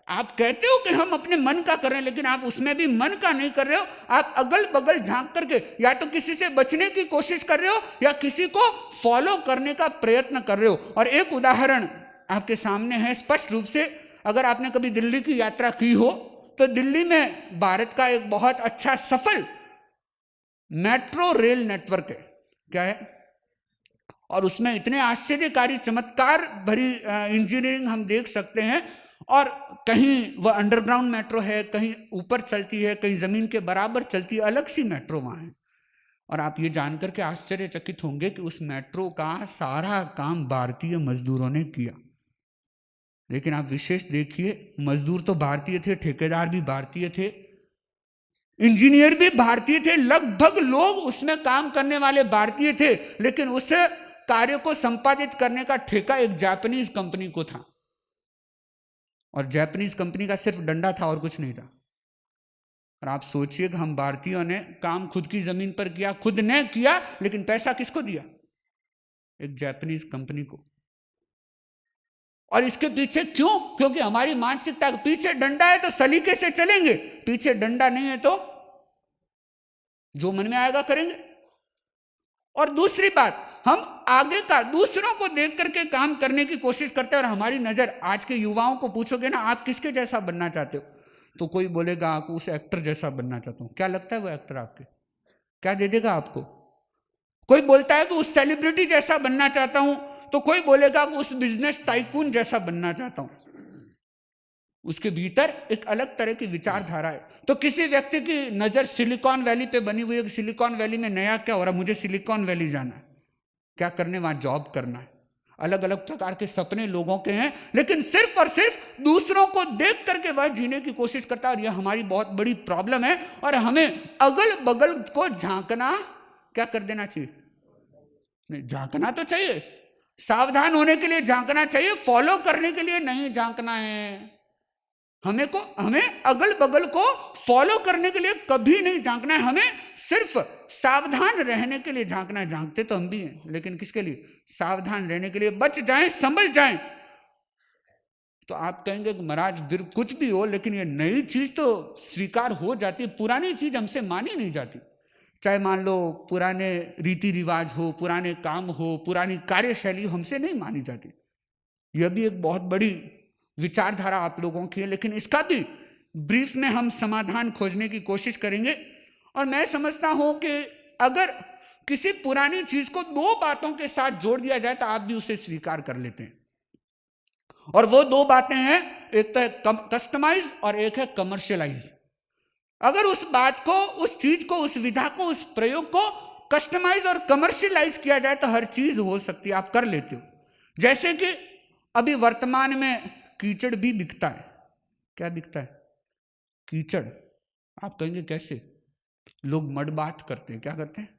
आप कहते हो कि हम अपने मन का कर रहे हैं, लेकिन आप उसमें भी मन का नहीं कर रहे हो। आप अगल बगल झांक करके या तो किसी से बचने की कोशिश कर रहे हो या किसी को फॉलो करने का प्रयत्न कर रहे हो। और एक उदाहरण आपके सामने है स्पष्ट रूप से। अगर आपने कभी दिल्ली की यात्रा की हो तो दिल्ली में भारत का एक बहुत अच्छा सफल मेट्रो रेल नेटवर्क है। क्या है? और उसमें इतने आश्चर्यकारी चमत्कार भरी इंजीनियरिंग हम देख सकते हैं। और कहीं वह अंडरग्राउंड मेट्रो है, कहीं ऊपर चलती है, कहीं जमीन के बराबर चलती है, अलग सी मेट्रो वहां है। और आप ये जानकर के आश्चर्यचकित होंगे कि उस मेट्रो का सारा काम भारतीय मजदूरों ने किया। लेकिन आप विशेष देखिए, मजदूर तो भारतीय थे, ठेकेदार भी भारतीय थे, इंजीनियर भी भारतीय थे, लगभग लोग उसमें काम करने वाले भारतीय थे, लेकिन उस कार्य को संपादित करने का ठेका एक जापानीज कंपनी को था। और जापानीज कंपनी का सिर्फ डंडा था और कुछ नहीं था। और आप सोचिए कि हम भारतीयों ने काम खुद की जमीन पर किया, खुद ने किया, लेकिन पैसा किसको दिया? एक जापानीज कंपनी को। और इसके पीछे क्यों? क्योंकि हमारी मानसिकता के पीछे डंडा है तो सलीके से चलेंगे, पीछे डंडा नहीं है तो जो मन में आएगा करेंगे। और दूसरी बात, हम आगे का दूसरों को देख करके काम करने की कोशिश करते हैं। और हमारी नजर, आज के युवाओं को पूछोगे ना आप किसके जैसा बनना चाहते हो, तो कोई बोलेगा आपको उस एक्टर जैसा बनना चाहता हूं। क्या लगता है वो एक्टर आपके क्या दे देगा आपको? कोई बोलता है कि उस सेलिब्रिटी जैसा बनना चाहता हूं, तो कोई बोलेगा कि उस बिजनेस टाइकून जैसा बनना चाहता हूं। उसके भीतर एक अलग तरह की विचारधारा है। तो किसी व्यक्ति की नजर सिलिकॉन वैली पे बनी हुई है, सिलिकॉन वैली में नया क्या हो रहा है, मुझे सिलिकॉन वैली जाना है, क्या करने, वहां जॉब करना है। अलग अलग प्रकार के सपने लोगों के हैं, लेकिन सिर्फ और सिर्फ दूसरों को देख करके वह जीने की कोशिश करता है। और यह हमारी बहुत बड़ी प्रॉब्लम है। और हमें अगल बगल को झांकना क्या कर देना चाहिए? नहीं, झांकना तो चाहिए, सावधान होने के लिए झांकना चाहिए, फॉलो करने के लिए नहीं झांकना है। हमें अगल बगल को फॉलो करने के लिए कभी नहीं झांकना है, हमें सिर्फ सावधान रहने के लिए झांकना है। झांकते तो हम भी हैं, लेकिन किसके लिए? सावधान रहने के लिए, बच जाएं, समझ जाएं। तो आप कहेंगे कि महाराज फिर कुछ भी हो, लेकिन ये नई चीज तो स्वीकार हो जाती है, पुरानी चीज हमसे मानी नहीं जाती। चाहे मान लो पुराने रीति रिवाज हो, पुराने काम हो, पुरानी कार्यशैली हमसे नहीं मानी जाती। यह भी एक बहुत बड़ी विचारधारा आप लोगों की है, लेकिन इसका भी ब्रीफ में हम समाधान खोजने की कोशिश करेंगे। और मैं समझता हूं कि अगर किसी पुरानी चीज को दो बातों के साथ जोड़ दिया जाए तो आप भी उसे स्वीकार कर लेते हैं। और वो दो बातें हैं, एक तो है कस्टमाइज और एक है कमर्शियलाइज। अगर उस बात को, उस चीज को, उस विधा को, उस प्रयोग को कस्टमाइज और कमर्शियलाइज किया जाए तो हर चीज हो सकती है, आप कर लेते हो। जैसे कि अभी वर्तमान में कीचड़ भी बिकता है। क्या बिकता है? कीचड़। आप कहेंगे कैसे? लोग मड बात करते हैं। क्या करते हैं?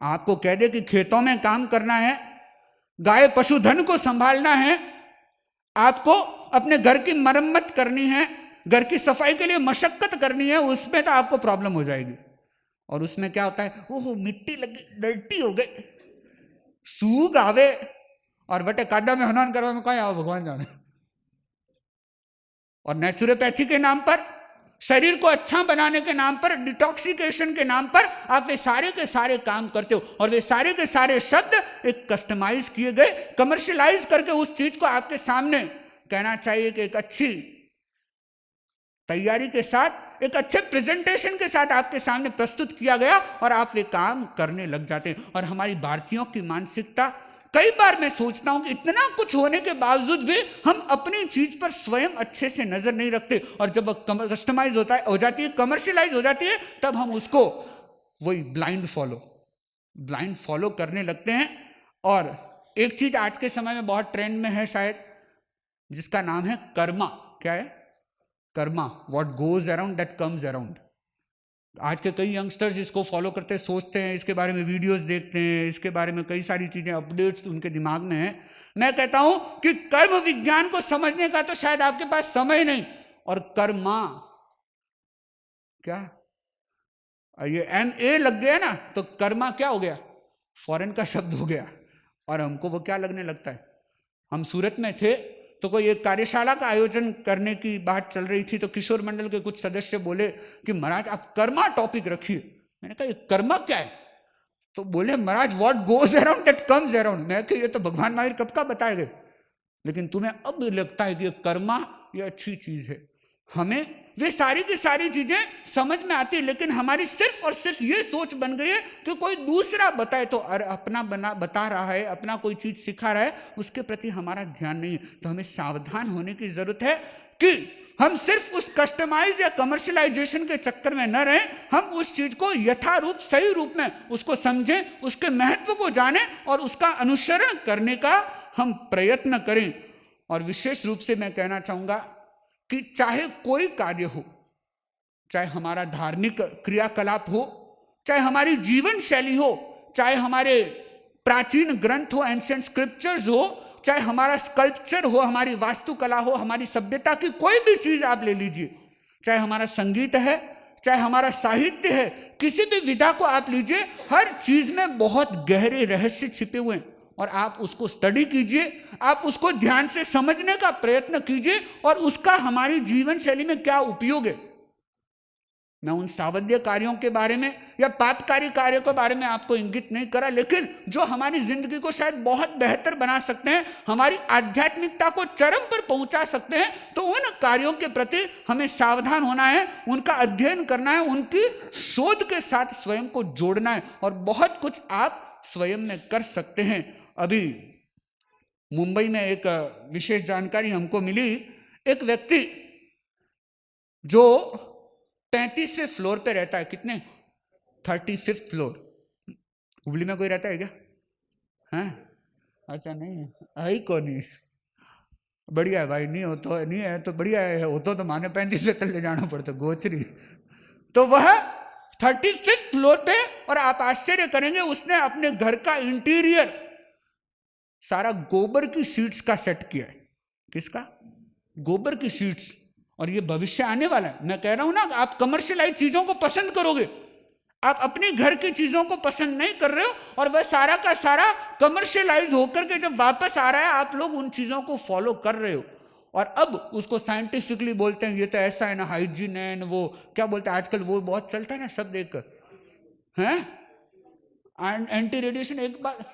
आपको कह दे कि खेतों में काम करना है, गाय पशुधन को संभालना है, आपको अपने घर की मरम्मत करनी है, घर की सफाई के लिए मशक्कत करनी है, उसमें तो आपको प्रॉब्लम हो जाएगी। और उसमें क्या होता है? ओहो मिट्टी लगी, डर्टी हो गई, सूग आवे और बटे कादा में हनन करवा में कहीं आओ भगवान जाने। और नेचुरोपैथी के नाम पर, शरीर को अच्छा बनाने के नाम पर, डिटॉक्सिकेशन के नाम पर आप वे सारे के सारे काम करते हो। और वे सारे के सारे शब्द एक कस्टमाइज किए गए, कमर्शियलाइज करके उस चीज को आपके सामने कहना चाहिए कि एक अच्छी तैयारी के साथ, एक अच्छे प्रेजेंटेशन के साथ आपके सामने प्रस्तुत किया गया और आप वे काम करने लग जाते हैं। और हमारी भारतीयों की मानसिकता, कई बार मैं सोचता हूं कि इतना कुछ होने के बावजूद भी हम अपनी चीज पर स्वयं अच्छे से नजर नहीं रखते। और जब कस्टमाइज हो जाती है, कमर्शियलाइज हो जाती है, तब हम उसको वही ब्लाइंड फॉलो करने लगते हैं। और एक चीज आज के समय में बहुत ट्रेंड में है शायद, जिसका नाम है कर्मा। क्या है? Karma. What goes around that comes around. आज के कई यंगस्टर्स इसको फॉलो करते हैं, सोचते हैं, इसके बारे में वीडियोस देखते हैं, इसके बारे में कई सारी चीजें, अपडेट्स उनके दिमाग में है। मैं कहता हूं कि कर्म विज्ञान को समझने का तो शायद आपके पास समय नहीं। और कर्मा क्या? ये MA लग गया ना, तो कर्मा क्या हो गया? फॉरेन का शब्द हो गया। और हमको वो क्या लगने लगता है? हम सूरत में थे तो कोई एक कार्यशाला का आयोजन करने की बात चल रही थी, तो किशोर मंडल के कुछ सदस्य बोले कि महाराज आप कर्मा टॉपिक रखिए। मैंने कहा ये कर्मा क्या है? तो बोले महाराज what goes around that comes around. मैं कहा ये तो भगवान महावीर कब का बताए गए, लेकिन तुम्हें अब लगता है कि ये कर्मा ये अच्छी चीज है। हमें वे सारी की सारी चीजें समझ में आती है, लेकिन हमारी सिर्फ और सिर्फ ये सोच बन गई है कि कोई दूसरा बताए तो अपना बता रहा है, अपना कोई चीज सिखा रहा है, उसके प्रति हमारा ध्यान नहीं है। तो हमें सावधान होने की जरूरत है कि हम सिर्फ उस कस्टमाइज या कमर्शियलाइजेशन के चक्कर में न रहें, हम उस चीज को यथारूप सही रूप में उसको समझें, उसके महत्व को जानें और उसका अनुसरण करने का हम प्रयत्न करें। और विशेष रूप से मैं कहना चाहूंगा कि चाहे कोई कार्य हो, चाहे हमारा धार्मिक क्रियाकलाप हो, चाहे हमारी जीवन शैली हो, चाहे हमारे प्राचीन ग्रंथ हो, एंशिएंट स्क्रिप्चर्स हो, चाहे हमारा स्कल्पचर हो, हमारी वास्तुकला हो, हमारी सभ्यता की कोई भी चीज आप ले लीजिए, चाहे हमारा संगीत है, चाहे हमारा साहित्य है, किसी भी विधा को आप लीजिए, हर चीज में बहुत गहरे रहस्य छिपे हुए हैं। और आप उसको स्टडी कीजिए, आप उसको ध्यान से समझने का प्रयत्न कीजिए और उसका हमारी जीवन शैली में क्या उपयोग है। मैं उन सावध्य कार्यों के बारे में या पापकारी कार्यों के बारे में आपको इंगित नहीं करा, लेकिन जो हमारी जिंदगी को शायद बहुत बेहतर बना सकते हैं, हमारी आध्यात्मिकता को चरम पर पहुंचा सकते हैं, तो उन कार्यों के प्रति हमें सावधान होना है, उनका अध्ययन करना है, उनकी शोध के साथ स्वयं को जोड़ना है। और बहुत कुछ आप स्वयं में कर सकते हैं। अभी मुंबई में एक विशेष जानकारी हमको मिली, एक व्यक्ति जो 35वें फ्लोर पे रहता है। कितने? 35th floor. हुबली में कोई रहता है क्या? हैं? अच्छा नहीं है ही कौन नहीं। बढ़िया है भाई, नहीं हो तो नहीं है तो बढ़िया है, हो तो माने 35 तक ले जाना पड़ता गोचरी। तो वह 35th फ्लोर पे, और आप आश्चर्य करेंगे, उसने अपने घर का इंटीरियर सारा गोबर की शीट्स का सेट किया है। किसका? गोबर की शीट्स। और ये भविष्य आने वाला है। मैं कह रहा हूं ना, आप कमर्शियलाइज चीजों को पसंद करोगे, आप अपने घर की चीजों को पसंद नहीं कर रहे हो, और वह सारा का सारा कमर्शियलाइज होकर के जब वापस आ रहा है, आप लोग उन चीजों को फॉलो कर रहे हो, और अब उसको साइंटिफिकली बोलते हैं ये तो ऐसा है ना, हाइजीन है ना, वो क्या बोलते हैं आजकल, वो बहुत चलता है ना शब्द एक, हैं, एंटी रेडिएशन, एक बार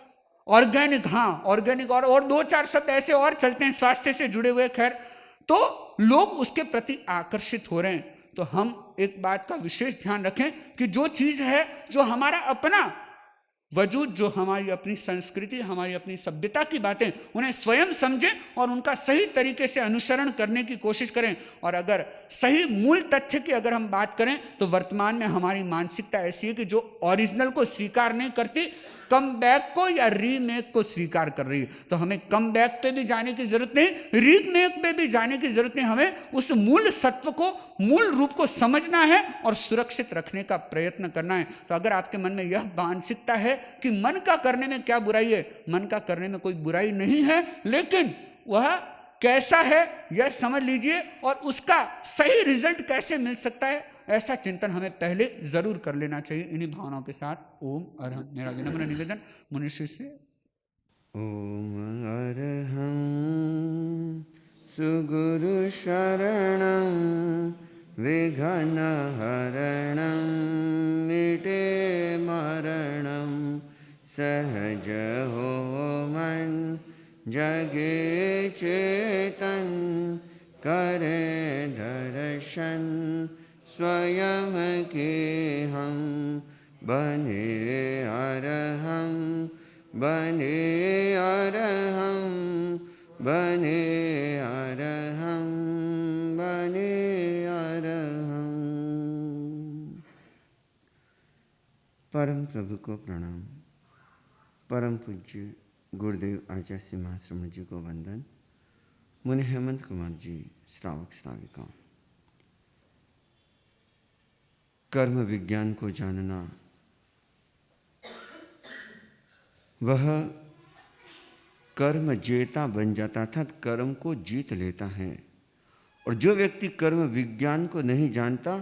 ऑर्गेनिक, हाँ ऑर्गेनिक, और दो चार शब्द ऐसे और चलते हैं स्वास्थ्य से जुड़े हुए। खैर, तो लोग उसके प्रति आकर्षित हो रहे हैं। तो हम एक बात का विशेष ध्यान रखें कि जो चीज है, जो हमारा अपना वजूद, जो हमारी अपनी संस्कृति, हमारी अपनी सभ्यता की बातें, उन्हें स्वयं समझें और उनका सही तरीके से अनुसरण करने की कोशिश करें। और अगर सही मूल तथ्य की अगर हम बात करें, तो वर्तमान में हमारी मानसिकता ऐसी है कि जो ओरिजिनल को स्वीकार नहीं करती, कम बैक को या रीमेक को स्वीकार कर रही है। तो हमें कम बैक पे भी जाने की जरूरत नहीं, रीमेक पे भी जाने की जरूरत नहीं। हमें उस मूल सत्व को, मूल रूप को समझना है और सुरक्षित रखने का प्रयत्न करना है। तो अगर आपके मन में यह मानसिकता है कि मन का करने में क्या बुराई है, मन का करने में कोई बुराई नहीं है, लेकिन वह कैसा है यह समझ लीजिए, और उसका सही रिजल्ट कैसे मिल सकता है, ऐसा चिंतन हमें पहले जरूर कर लेना चाहिए। इन्हीं भावनाओं के साथ ओम अरहं। मेरा विनम्र निवेदन मनुष्य से। ओम अरहं सुगुरु शरणं विघ्नहरणं मिटे मरणं सहज हो मन जगे चेतन करे दर्शन स्वयं के हम बने अरहं बने अरहं बने अरहं बने अरहं। परम प्रभु को प्रणाम। परम पूज्य गुरुदेव आचार्य श्री महाश्रम जी को वंदन। मुनि हेमंत कुमार जी, श्रावक श्राविका। कर्म विज्ञान को जानना, वह कर्म जेता बन जाता, अर्थात कर्म को जीत लेता है। और जो व्यक्ति कर्म विज्ञान को नहीं जानता,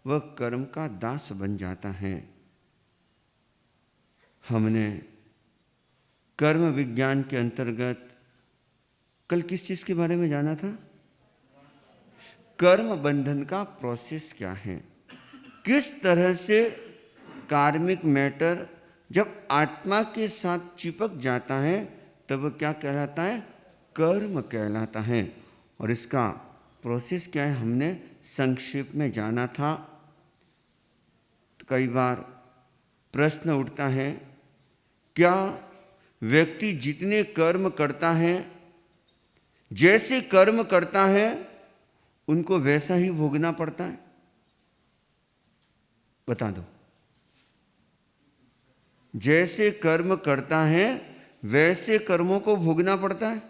वह कर्म का दास बन जाता है। हमने कर्म विज्ञान के अंतर्गत कल किस चीज के बारे में जाना था? कर्म बंधन का प्रोसेस क्या है, किस तरह से कार्मिक मैटर जब आत्मा के साथ चिपक जाता है तब वह क्या कहलाता है? कर्म कहलाता है। और इसका प्रोसेस क्या है हमने संक्षेप में जाना था। तो कई बार प्रश्न उठता है, क्या व्यक्ति जितने कर्म करता है, जैसे कर्म करता है, उनको वैसा ही भोगना पड़ता है? बता दो। जैसे कर्म करता है वैसे कर्मों को भोगना पड़ता है,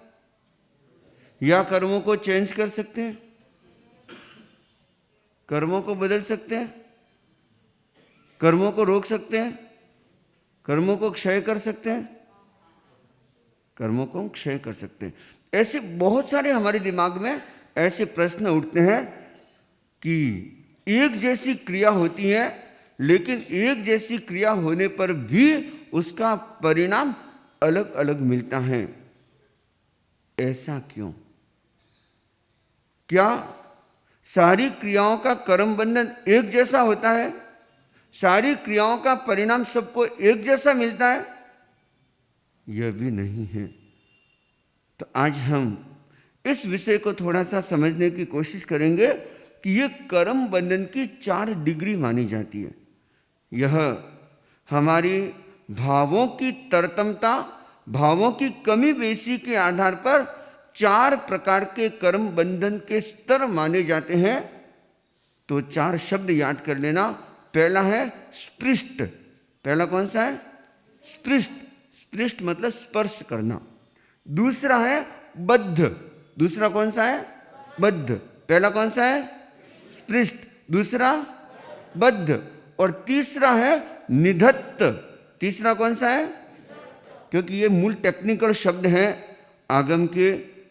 या कर्मों को चेंज कर सकते हैं, कर्मों को बदल सकते हैं, कर्मों को रोक सकते हैं, कर्मों को क्षय कर सकते हैं, कर्मों को क्षय कर सकते हैं। ऐसे बहुत सारे हमारे दिमाग में ऐसे प्रश्न उठते हैं कि एक जैसी क्रिया होती है, लेकिन एक जैसी क्रिया होने पर भी उसका परिणाम अलग अलग मिलता है। ऐसा क्यों? क्या सारी क्रियाओं का कर्म बंधन एक जैसा होता है? सारी क्रियाओं का परिणाम सबको एक जैसा मिलता है? यह भी नहीं है। तो आज हम इस विषय को थोड़ा सा समझने की कोशिश करेंगे कि यह कर्म बंधन की 4 डिग्री मानी जाती है। यह हमारी भावों की तरतमता, भावों की कमी बेसी के आधार पर 4 प्रकार के कर्म बंधन के स्तर माने जाते हैं। तो 4 शब्द याद कर लेना। पहला है स्पृष्ट। पहला कौन सा है? स्पृष्ट। स्पृष्ट मतलब स्पर्श करना। दूसरा है बद्ध। दूसरा कौन सा है? बद्ध। पहला कौन सा है? स्पृष्ट, दूसरा बद्ध। और तीसरा है निधत्त। तीसरा कौन सा है? क्योंकि ये मूल टेक्निकल शब्द हैं आगम के,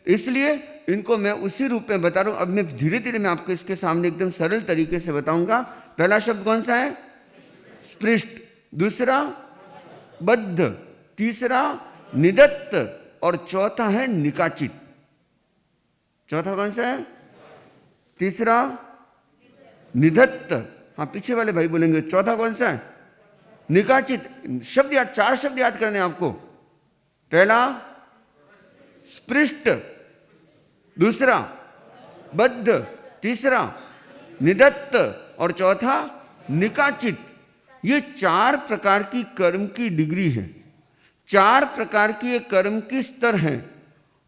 इसलिए इनको मैं उसी रूप में बता रहा हूं। अब मैं धीरे धीरे मैं आपको इसके सामने एकदम सरल तरीके से बताऊंगा। पहला शब्द कौन सा है? स्पृष्ट, दूसरा बद्ध, तीसरा निदत्त और चौथा है निकाचित। चौथा कौन सा है? तीसरा निदत्त। हाँ, पीछे वाले भाई बोलेंगे चौथा कौन सा है? निकाचित। शब्द याद, 4 शब्द याद करने आपको। पहला स्पृष्ट, दूसरा बद्ध, तीसरा निदत्त और चौथा निकाचित। ये 4 प्रकार की कर्म की डिग्री है, 4 प्रकार की ये कर्म की स्तर है।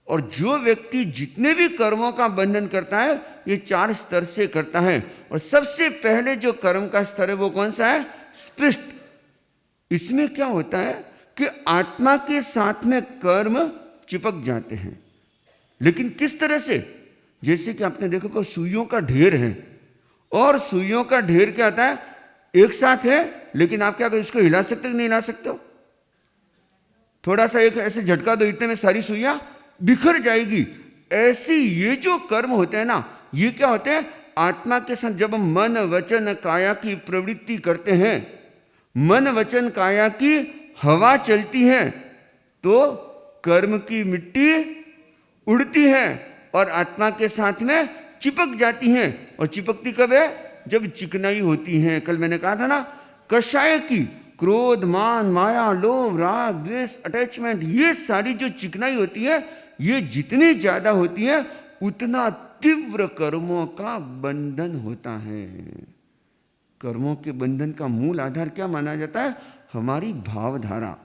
और जो व्यक्ति जितने भी कर्मों का बंधन करता है ये 4 स्तर से करता है। और सबसे पहले जो कर्म का स्तर है वो कौन सा है? स्पृष्ट। इसमें क्या होता है कि आत्मा के साथ में कर्म चिपक जाते हैं। लेकिन किस तरह से? जैसे कि आपने देखा कि सुइयों का ढेर है, और सुइयों का ढेर क्या होता है? एक साथ है, लेकिन आप क्या करो, इसको हिला सकते हो नहीं हिला सकते हो? थोड़ा सा एक ऐसे झटका दो, इतने में सारी सुइयां बिखर जाएगी। ऐसे ये जो कर्म होते हैं ना, ये क्या होते हैं? आत्मा के साथ जब हम मन वचन काया की प्रवृत्ति करते हैं, मन वचन काया की हवा चलती है, तो कर्म की मिट्टी उड़ती है और आत्मा के साथ में चिपक जाती हैं। और चिपकती कब है? जब चिकनाई होती है। कल मैंने कहा था ना, कषाय की क्रोध, मान, माया, लोभ, राग, द्वेष, अटैचमेंट, ये सारी जो चिकनाई होती है, ये जितनी ज्यादा होती है उतना तीव्र कर्मों का बंधन होता है। कर्मों के बंधन का मूल आधार क्या माना जाता है? हमारी भावधारा।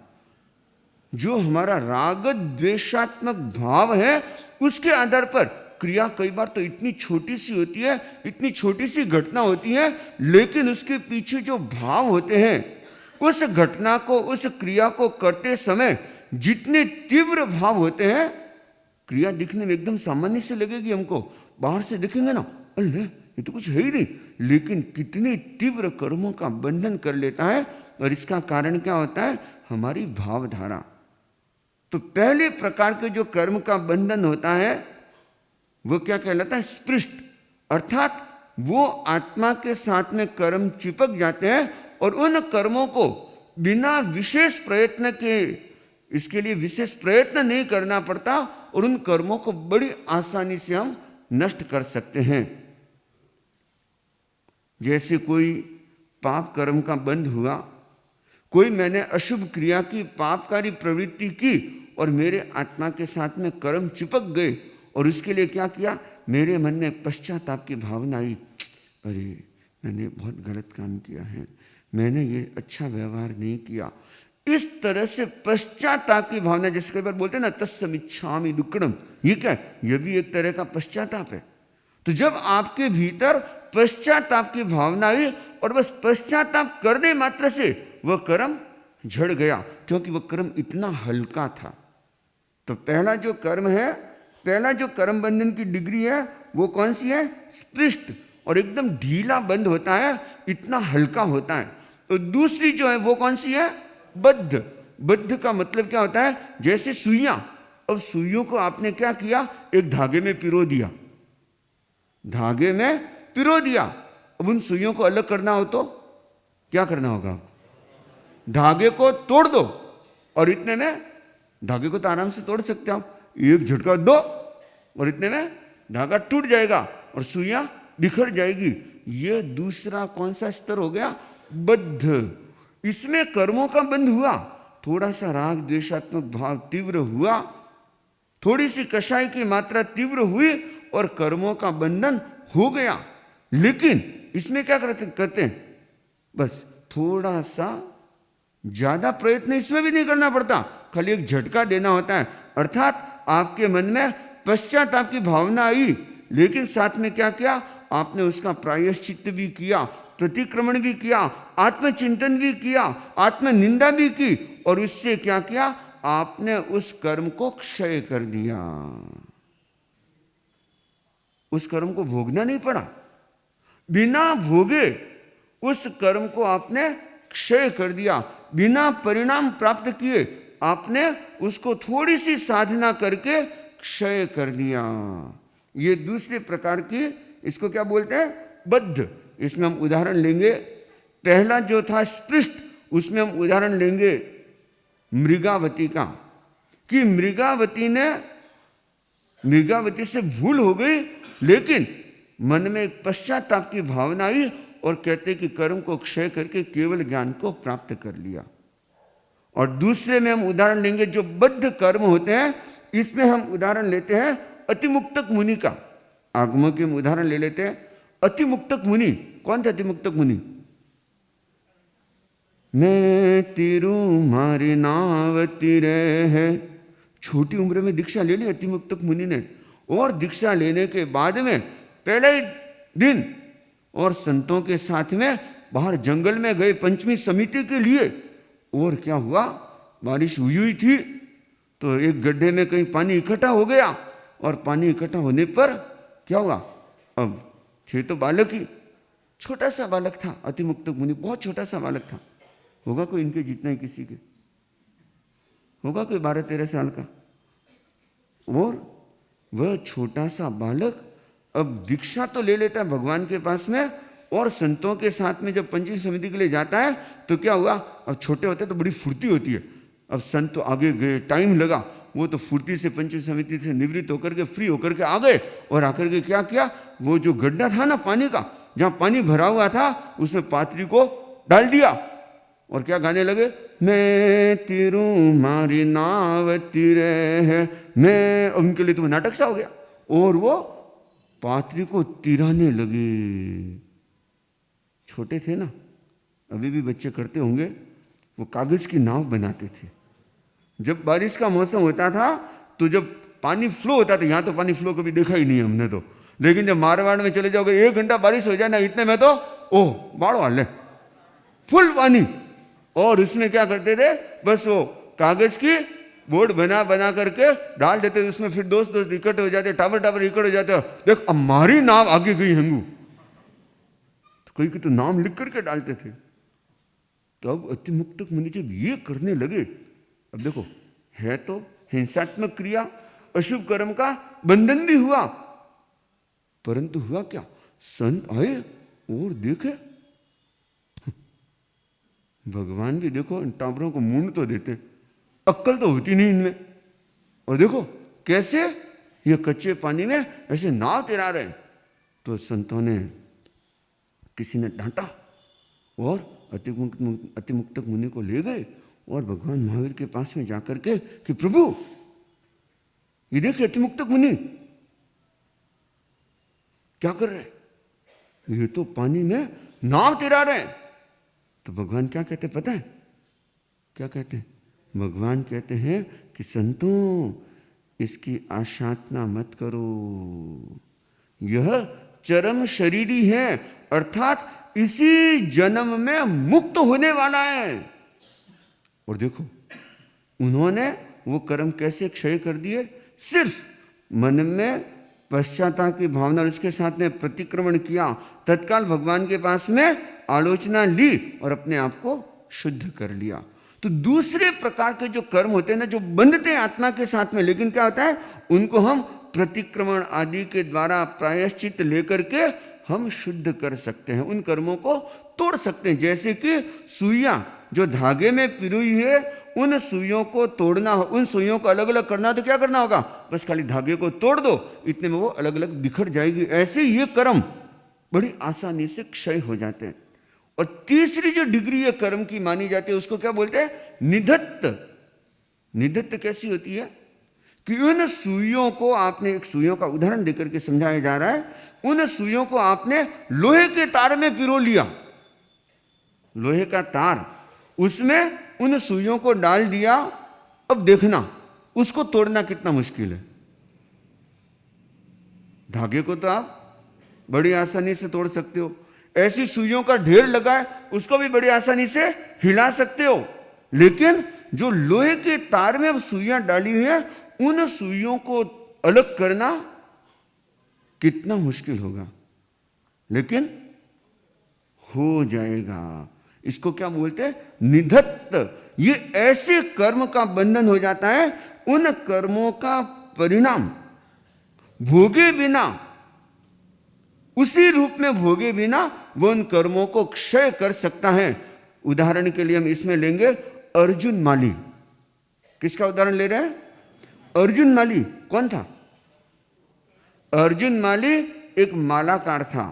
जो हमारा राग द्वेषात्मक भाव है, उसके आधार पर क्रिया कई बार तो इतनी छोटी सी होती है, इतनी छोटी सी घटना होती है, लेकिन उसके पीछे जो भाव होते हैं, उस घटना को, उस क्रिया को करते समय जितने तीव्र भाव होते हैं, क्रिया दिखने में एकदम सामान्य से लगेगी हमको, बाहर से देखेंगे ना, अरे ये तो कुछ है ही नहीं, लेकिन कितने तीव्र कर्मों का बंधन कर लेता है। और इसका कारण क्या होता है? हमारी भावधारा। तो पहले प्रकार के जो कर्म का बंधन होता है वो क्या कहलाता है? स्पृष्ट। अर्थात वो आत्मा के साथ में कर्म चिपक जाते हैं और उन कर्मों को बिना विशेष प्रयत्न के, इसके लिए विशेष प्रयत्न नहीं करना पड़ता, और उन कर्मों को बड़ी आसानी से हम नष्ट कर सकते हैं। जैसे कोई पाप कर्म का बंध हुआ, कोई मैंने अशुभ क्रिया की, पापकारी प्रवृत्ति की और मेरे आत्मा के साथ में कर्म चिपक गए, और उसके लिए क्या किया? मेरे मन में पश्चाताप की भावना आई, अरे मैंने बहुत गलत काम किया है, मैंने ये अच्छा व्यवहार नहीं किया। इस तरह से पश्चाताप की भावना, जैसे कई बार बोलते हैं ना, तत्समिच्छामि दुक्कडम, ये क्या है? ये भी एक तरह का पश्चाताप है। तो जब आपके भीतर पश्चाताप की भावना आई और बस पश्चाताप करने मात्र से वह कर्म झड़ गया, क्योंकि वह कर्म इतना हल्का था। तो पहला जो कर्म है, पहला जो कर्म बंधन की डिग्री है वो कौन सी है? स्पृष्ट, और एकदम ढीला बंद होता है, इतना हल्का होता है। तो दूसरी जो है वो कौन सी है? बद्ध। बद्ध का मतलब क्या होता है? जैसे सुइयां, अब सुइयों को आपने क्या किया? एक धागे में पिरो दिया, धागे में पिरो दिया। अब उन सुइयों को अलग करना हो तो क्या करना होगा? धागे को तोड़ दो, और इतने में, धागे को तो आराम से तोड़ सकते हो आप, एक झटका दो और इतने में धागा टूट जाएगा और सुइयां बिखर जाएगी। यह दूसरा कौन सा स्तर हो गया? बद्ध। इसमें कर्मों का बंध हुआ, थोड़ा सा राग द्वेषात्मक भाव तीव्र हुआ, थोड़ी सी कषाय की मात्रा तीव्र हुई और कर्मों का बंधन हो गया। लेकिन इसमें क्या करते हैं? बस थोड़ा सा ज्यादा प्रयत्न इसमें भी नहीं करना पड़ता, खाली एक झटका देना होता है। अर्थात आपके मन में पश्चाताप की भावना आई, लेकिन साथ में क्या किया? आपने उसका प्रायश्चित्त भी किया, प्रतिक्रमण भी किया, आत्मचिंतन भी किया, आत्मनिंदा भी की, और उससे क्या किया? आपने उस कर्म को क्षय कर दिया। उस कर्म को भोगना नहीं पड़ा, बिना भोगे उस कर्म को आपने क्षय कर दिया, बिना परिणाम प्राप्त किए आपने उसको थोड़ी सी साधना करके क्षय कर लिया। ये दूसरे प्रकार की, इसको क्या बोलते हैं, बद्ध। इसमें हम उदाहरण लेंगे। पहला जो था स्पृष्ट, उसमें हम उदाहरण लेंगे मृगावती का, कि मृगावती से भूल हो गई, लेकिन मन में एक पश्चाताप की भावना आई और कहते कि कर्म को क्षय करके केवल ज्ञान को प्राप्त कर लिया। और दूसरे में हम उदाहरण लेंगे जो बद्ध कर्म होते हैं, इसमें हम उदाहरण लेते हैं अतिमुक्तक मुनि का। आगमों के हम उदाहरण ले लेते हैं। अतिमुक्तक मुनि, कौन थे अतिमुक्तक मुनि? मैं तिरु मारी नावती रे है। छोटी उम्र में दीक्षा ले ली अतिमुक्तक मुनि ने, और दीक्षा लेने के बाद में पहले ही दिन और संतों के साथ में बाहर जंगल में गए पंचमी समिति के लिए। और क्या हुआ, बारिश हुई थी तो एक गड्ढे में कहीं पानी इकट्ठा हो गया, और पानी इकट्ठा होने पर क्या हुआ, अब थे तो बालक ही, छोटा सा बालक था अतिमुक्तक मुनि, बहुत छोटा सा बालक था। होगा कोई इनके जितना ही किसी के, होगा कोई 12-13 साल का। और वह छोटा सा बालक अब दीक्षा तो ले लेता है भगवान के पास में, और संतों के साथ में जब पंचमी समिति के लिए जाता है तो क्या हुआ, अब छोटे होते तो बड़ी फुर्ती होती है। अब संत तो आगे गए, टाइम लगा, वो तो फुर्ती से पंचमी समिति से निवृत्त होकर के फ्री होकर के आ गए, और आकर के क्या किया, वो जो गड्ढा था ना पानी का, जहां पानी भरा हुआ था, उसमें पात्री को डाल दिया और क्या गाने लगे, मैं तिरु मारी नावती रे है मैं। उनके लिए तो नाटक सा हो गया, और वो पात्री को तिराने लगे। छोटे थे ना, अभी भी बच्चे करते होंगे, वो कागज की नाव बनाते थे। जब बारिश का मौसम होता था तो जब पानी फ्लो होता था, यहां तो पानी फ्लो कभी देखा ही नहीं हमने तो, लेकिन जब मारवाड़ में चले जाओगे 1 घंटा बारिश हो जाए ना, इतने में तो ओह बाढ़ वाले फुल पानी। और उसमें क्या करते थे, बस वो कागज की बोर्ड बना बना करके डाल देते, उसमें फिर दोस्त इकट्ठे हो जाते, टावर इकट्ठे हो जाते, देख हमारी नाव आगे गई हेंगू, तो कोई की तो नाम लिख करके डालते थे। तो अब अतिमुक्तक मुनि जब ये करने लगे, अब देखो है तो हिंसात्मक क्रिया, अशुभ कर्म का बंधन भी हुआ, परंतु हुआ क्या, संत आए और देखे, भगवान भी देखो इन टाबरों को मूंड तो देते, अक्कल तो होती नहीं इनमें, और देखो कैसे ये कच्चे पानी में ऐसे नाव तैरा रहे। तो संतों ने, किसी ने डांटा और अतिमुक्तक मुनि को ले गए और भगवान महावीर के पास में जाकर के कि प्रभु ये देखिए अतिमुक्तक मुनि क्या कर रहे, ये तो पानी में नाव तैरा रहे। तो भगवान क्या कहते पता है, क्या कहते हैं, भगवान कहते हैं कि संतों इसकी आशातना मत करो, यह चरम शरीरी है, अर्थात इसी जन्म में मुक्त होने वाला है। और देखो उन्होंने वो कर्म कैसे क्षय कर दिए, सिर्फ मन में पश्चाताप की भावना उसके साथ में प्रतिक्रमण किया, तत्काल भगवान के पास में आलोचना ली और अपने आप को शुद्ध कर लिया। तो दूसरे प्रकार के जो कर्म होते हैं ना, जो बंधते हैं आत्मा के साथ में, लेकिन क्या होता है, उनको हम प्रतिक्रमण आदि के द्वारा प्रायश्चित लेकर के हम शुद्ध कर सकते हैं, उन कर्मों को तोड़ सकते हैं। जैसे कि सुइयां जो धागे में पिरोई है, उन सुइयों को तोड़ना, उन सुइयों को अलग अलग करना, तो क्या करना होगा, बस खाली धागे को तोड़ दो, इतने में वो अलग अलग बिखर जाएगी। ऐसे ये कर्म बड़ी आसानी से क्षय हो जाते हैं। और तीसरी जो डिग्री ये कर्म की मानी जाती है, उसको क्या बोलते हैं, निधत्त। निधत्त कैसी होती है कि उन सुइयों को आपने, एक सुइयों का उदाहरण देकर के समझाया जा रहा है, उन सुइयों को आपने लोहे के तार में पिरो लिया, लोहे का तार, उसमें उन सुइयों को डाल दिया। अब देखना उसको तोड़ना कितना मुश्किल है। धागे को तो आप बड़ी आसानी से तोड़ सकते हो, ऐसी सुइयों का ढेर लगा है उसको भी बड़ी आसानी से हिला सकते हो, लेकिन जो लोहे के तार में अब सुइयां डाली हुई है, उन सुइयों को अलग करना कितना मुश्किल होगा, लेकिन हो जाएगा। इसको क्या बोलते हैं? निधत्त। ये ऐसे कर्म का बंधन हो जाता है, उन कर्मों का परिणाम भोगे बिना, उसी रूप में भोगे बिना वो उन कर्मों को क्षय कर सकता है। उदाहरण के लिए हम इसमें लेंगे अर्जुन माली। किसका उदाहरण ले रहे हैं? अर्जुन माली कौन था? अर्जुन माली एक मालाकार था,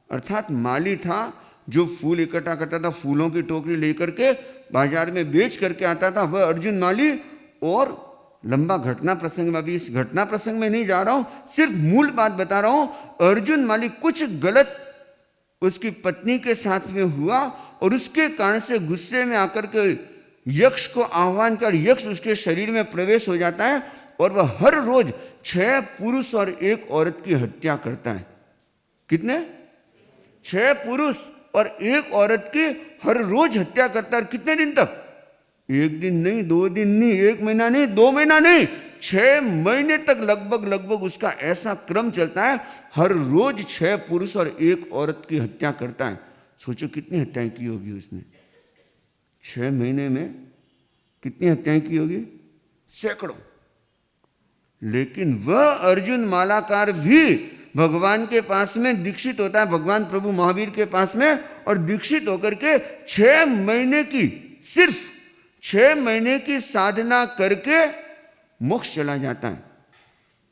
अर्थात माली था जो फूल इकट्ठा करता था, फूलों की टोकरी लेकर के बाजार में बेच करके आता था, वह अर्जुन माली। और लंबा घटना प्रसंग में, अभी इस घटना प्रसंग में नहीं जा रहा हूं, सिर्फ मूल बात बता रहा हूं। अर्जुन माली कुछ गलत उसकी पत्नी के साथ में हुआ और उसके कारण से गुस्से में आकर के यक्ष को आह्वान कर यक्ष उसके शरीर में प्रवेश हो जाता है और वह हर रोज 6 पुरुष और 1 औरत की हत्या करता है। कितने? 6 पुरुष और 1 औरत की हर रोज हत्या करता है। कितने दिन तक? 1 दिन नहीं, 2 दिन नहीं, 1 महीना नहीं, 2 महीना नहीं, 6 महीने तक लगभग उसका ऐसा क्रम चलता है। हर रोज 6 पुरुष और 1 औरत की हत्या करता है। सोचो कितनी हत्याएं की होगी उसने 6 महीने में, कितनी हत्याएं की होगी? सैकड़ों। लेकिन वह अर्जुन मालाकार भी भगवान के पास में दीक्षित होता है, भगवान प्रभु महावीर के पास में, और दीक्षित होकर के 6 महीने की, सिर्फ 6 महीने की साधना करके मोक्ष चला जाता है।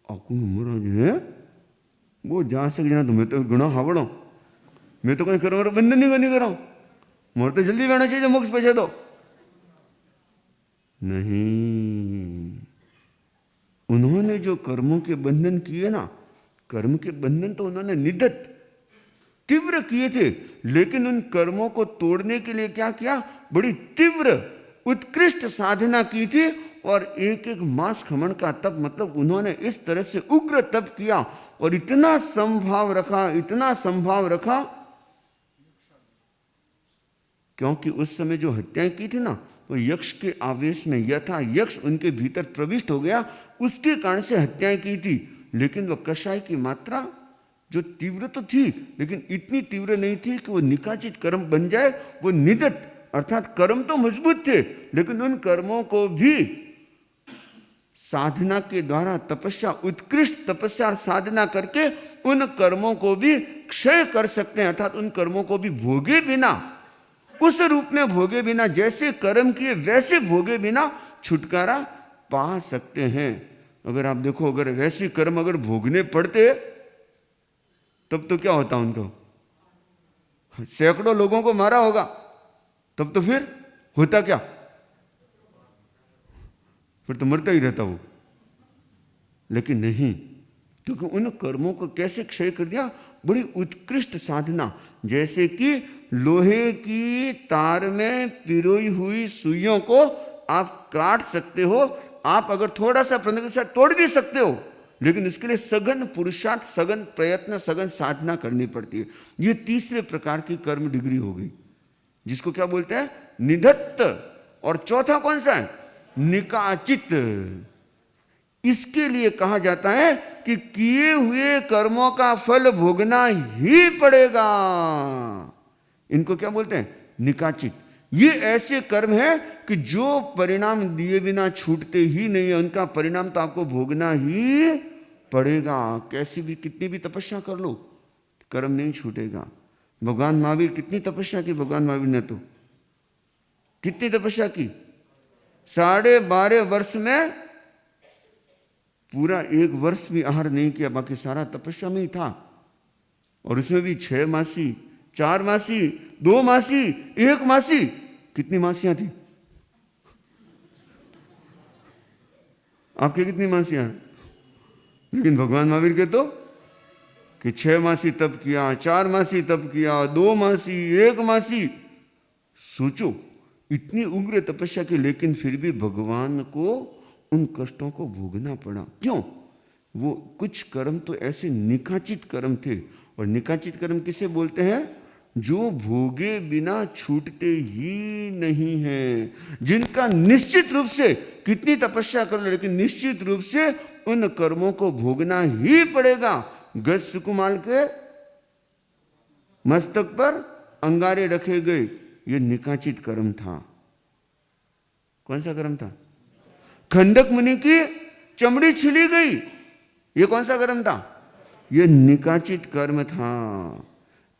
महाराज है वो जा सक जाना, तो मैं तो गुणा हावड़ो, मैं तो कहीं करो बंधन नहीं करो, मोर तो जल्दी जाना चाहिए मोक्ष पहुंचे। तो नहीं, उन्होंने जो कर्मों के बंधन किए ना, कर्म के बंधन तो उन्होंने निधत तीव्र किए थे, लेकिन उन कर्मों को तोड़ने के लिए क्या किया? बड़ी तीव्र उत्कृष्ट साधना की थी। और 1 मास खमन का तप, मतलब उन्होंने इस तरह से उग्र तप किया और इतना संभाव रखा, इतना संभाव रखा, क्योंकि उस समय जो हत्याएं की थी ना, वो यक्ष के आवेश में, यथा यक्ष उनके भीतर प्रविष्ट हो गया, उसके कारण से हत्याएं की थी। लेकिन वह कषाय की मात्रा जो तीव्र तो थी, लेकिन इतनी तीव्र नहीं थी कि वो निकाचित कर्म बन जाए। वो निदत, अर्थात कर्म तो मजबूत थे, लेकिन उन कर्मों को भी साधना के द्वारा, तपस्या, उत्कृष्ट तपस्या और साधना करके उन कर्मों को भी क्षय कर सकते हैं, अर्थात उन कर्मों को भी भोगे बिना, उस रूप में भोगे बिना, जैसे कर्म किए वैसे भोगे बिना छुटकारा पा सकते हैं। अगर आप देखो, अगर वैसे कर्म अगर भोगने पड़ते तब तो क्या होता उनको? सैकड़ों लोगों को मारा होगा, तब तो फिर होता क्या? फिर तो मरता ही रहता वो। लेकिन नहीं, क्योंकि उन कर्मों को कैसे क्षय कर दिया? बड़ी उत्कृष्ट साधना, जैसे कि लोहे की तार में पिरोई हुई सुइयों को आप काट सकते हो, आप अगर थोड़ा सा प्रयत्न के साथ तोड़ भी सकते हो, लेकिन इसके लिए सघन पुरुषार्थ, सघन प्रयत्न, सघन साधना करनी पड़ती है। ये तीसरे प्रकार की कर्म डिग्री हो गई, जिसको क्या बोलते हैं? निधत्त। और चौथा कौन सा है? निकाचित। इसके लिए कहा जाता है कि किए हुए कर्मों का फल भोगना ही पड़ेगा। इनको क्या बोलते हैं? निकाचित। ये ऐसे कर्म है कि जो परिणाम दिए बिना छूटते ही नहीं है, उनका परिणाम तो आपको भोगना ही पड़ेगा। कैसी भी, कितनी भी तपस्या कर लो, कर्म नहीं छूटेगा। भगवान महावीर कितनी तपस्या की? भगवान महावीर ने तो कितनी तपस्या की? 12.5 वर्ष में पूरा 1 वर्ष भी आहार नहीं किया, बाकी सारा तपस्या में ही था। और उसमें भी 6 मासी, 4 मासी, 2 मासी, 1 मासी, कितनी मासियां थी? आपके कितनी मासियां? लेकिन भगवान महावीर के तो कि 6 मासी तप किया, 4 मासी तप किया, 2 मासी, 1 मासी। सोचो इतनी उग्र तपस्या की, लेकिन फिर भी भगवान को उन कष्टों को भोगना पड़ा। क्यों? वो कुछ कर्म तो ऐसे निकाचित कर्म थे। और निकाचित कर्म किसे बोलते हैं? जो भोगे बिना छूटते ही नहीं है, जिनका निश्चित रूप से कितनी तपस्या कर लो, लेकिन निश्चित रूप से उन कर्मों को भोगना ही पड़ेगा। गज सुकुमार के मस्तक पर अंगारे रखे गए, ये निकाचित कर्म था। कौन सा कर्म था? खंडक मुनि की चमड़ी छिली गई, ये कौन सा कर्म था? ये निकाचित कर्म था।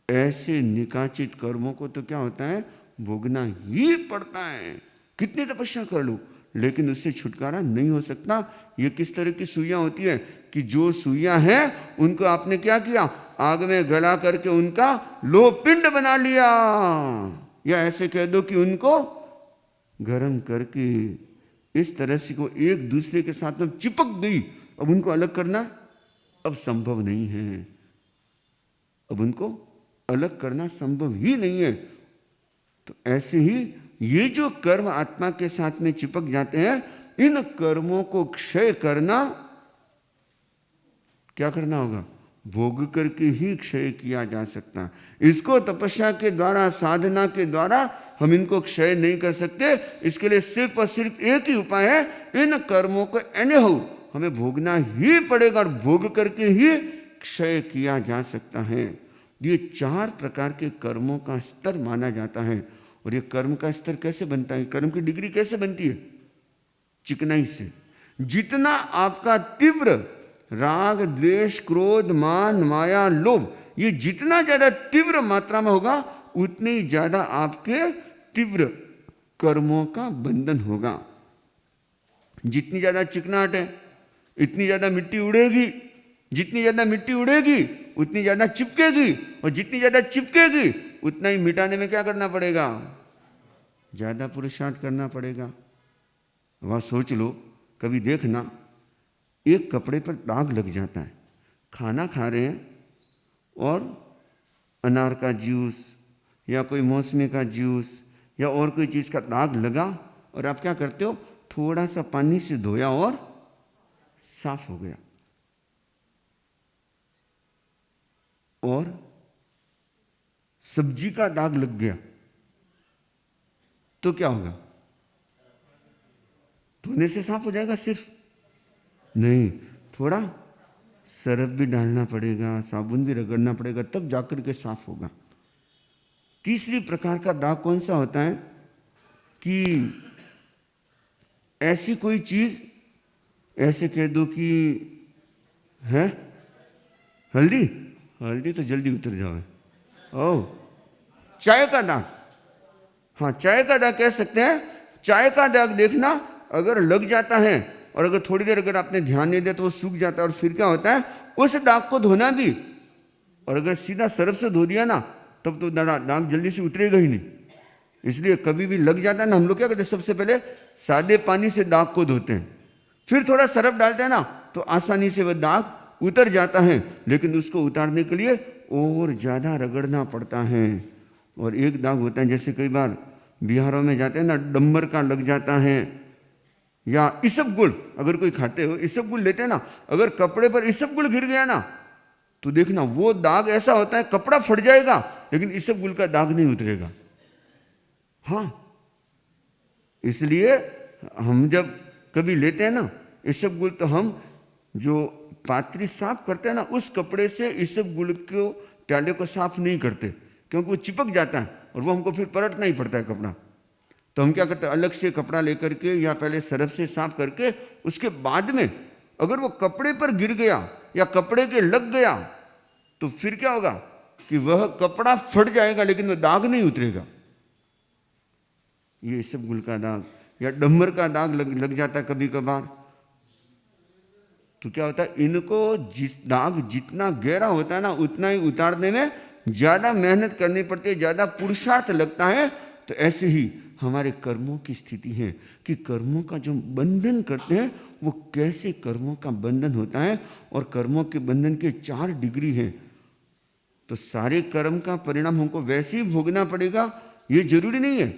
ऐसे निकाचित कर्मों को तो क्या होता है, भोगना ही पड़ता है। कितनी तपस्या कर लो लेकिन उससे छुटकारा नहीं हो सकता। ये किस तरह की सुइयां होती है कि जो सुइयां हैं उनको आपने क्या किया, आग में गला करके उनका लोह पिंड बना लिया, या ऐसे कह दो कि उनको गर्म करके इस तरह से को एक दूसरे के साथ में चिपक गई। अब उनको अलग करना अब संभव नहीं है, अब उनको अलग करना संभव ही नहीं है। तो ऐसे ही ये जो कर्म आत्मा के साथ में चिपक जाते हैं, इन कर्मों को क्षय करना, क्या करना होगा? भोग करके ही क्षय किया जा सकता। इसको तपस्या के द्वारा, साधना के द्वारा हम इनको क्षय नहीं कर सकते। इसके लिए सिर्फ और सिर्फ एक ही उपाय है, इन कर्मों को एनीहाउ हमें भोगना ही पड़ेगा और भोग करके ही क्षय किया जा सकता है। ये 4 प्रकार के कर्मों का स्तर माना जाता है। और ये कर्म का स्तर कैसे बनता है, कर्म की डिग्री कैसे बनती है? चिकनाई से। जितना आपका तीव्र राग, द्वेष, क्रोध, मान, माया, लोभ, ये जितना ज्यादा तीव्र मात्रा में होगा उतनी ही ज्यादा आपके तीव्र कर्मों का बंधन होगा। जितनी ज्यादा चिकनाहट है इतनी ज्यादा मिट्टी उड़ेगी, जितनी ज्यादा मिट्टी उड़ेगी उतनी ज्यादा चिपकेगी, और जितनी ज्यादा चिपकेगी उतना ही मिटाने में क्या करना पड़ेगा? ज्यादा पुरुषार्थ करना पड़ेगा। वह सोच लो, कभी देखना, एक कपड़े पर दाग लग जाता है, खाना खा रहे हैं और अनार का जूस या कोई मौसमी का जूस या और कोई चीज़ का दाग लगा, और आप क्या करते हो, थोड़ा सा पानी से धोया और साफ हो गया। और सब्जी का दाग लग गया तो क्या होगा? धोने से साफ हो जाएगा सिर्फ? नहीं, थोड़ा सरफ भी डालना पड़ेगा, साबुन भी रगड़ना पड़ेगा, तब जाकर के साफ होगा। तीसरी प्रकार का दाग कौन सा होता है कि ऐसी कोई चीज, ऐसे कह दो कि है हल्दी, हल्दी तो जल्दी उतर जाए। ओ, चाय का दाग, हाँ चाय का दाग कह सकते हैं। चाय का दाग देखना, अगर लग जाता है और अगर थोड़ी देर अगर आपने ध्यान नहीं दिया तो वो सूख जाता है, और फिर क्या होता है, उस दाग को धोना भी, और अगर सीधा सरफ से धो दिया ना तब तो दाग जल्दी से उतरेगा ही नहीं। इसलिए कभी भी लग जाता है ना, हम लोग क्या करते हैं, सबसे पहले सादे पानी से दाग को धोते हैं, फिर थोड़ा सरफ डालते हैं ना तो आसानी से वह दाग उतर जाता है। लेकिन उसको उतारने के लिए और ज़्यादा रगड़ना पड़ता है। और एक दाग होता है, जैसे कई बार बिहारों में जाते हैं ना, डंबर का लग जाता है, या इसबगुल, अगर कोई खाते हो इसबगुल लेते हैं ना, अगर कपड़े पर इसबगुल गिर गया ना तो देखना वो दाग ऐसा होता है, कपड़ा फट जाएगा लेकिन इसबगुल का दाग नहीं उतरेगा। हाँ, इसलिए हम जब कभी लेते हैं ना इसबगुल, तो हम जो पात्री साफ करते हैं ना, उस कपड़े से इसबगुल को, प्याले को साफ नहीं करते, क्योंकि वो चिपक जाता है और वो हमको फिर पलटना ही पड़ता है कपड़ा। तो हम क्या करते हैं, अलग से कपड़ा लेकर के या पहले सरफ से साफ करके, उसके बाद में अगर वो कपड़े पर गिर गया या कपड़े के लग गया तो फिर क्या होगा कि वह कपड़ा फट जाएगा लेकिन वह दाग नहीं उतरेगा। ये इसबगुल का दाग या डंबर का दाग लग जाता है कभी कभार, तो क्या होता है, इनको दाग जितना गहरा होता है ना उतना ही उतारने में ज्यादा मेहनत करनी पड़ती है, ज्यादा पुरुषार्थ लगता है। तो ऐसे ही हमारे कर्मों की स्थिति है कि कर्मों का जो बंधन करते हैं वो कैसे कर्मों का बंधन होता है, और कर्मों के बंधन के 4 डिग्री हैं। तो सारे कर्म का परिणाम हमको वैसे ही भोगना पड़ेगा ये जरूरी नहीं है,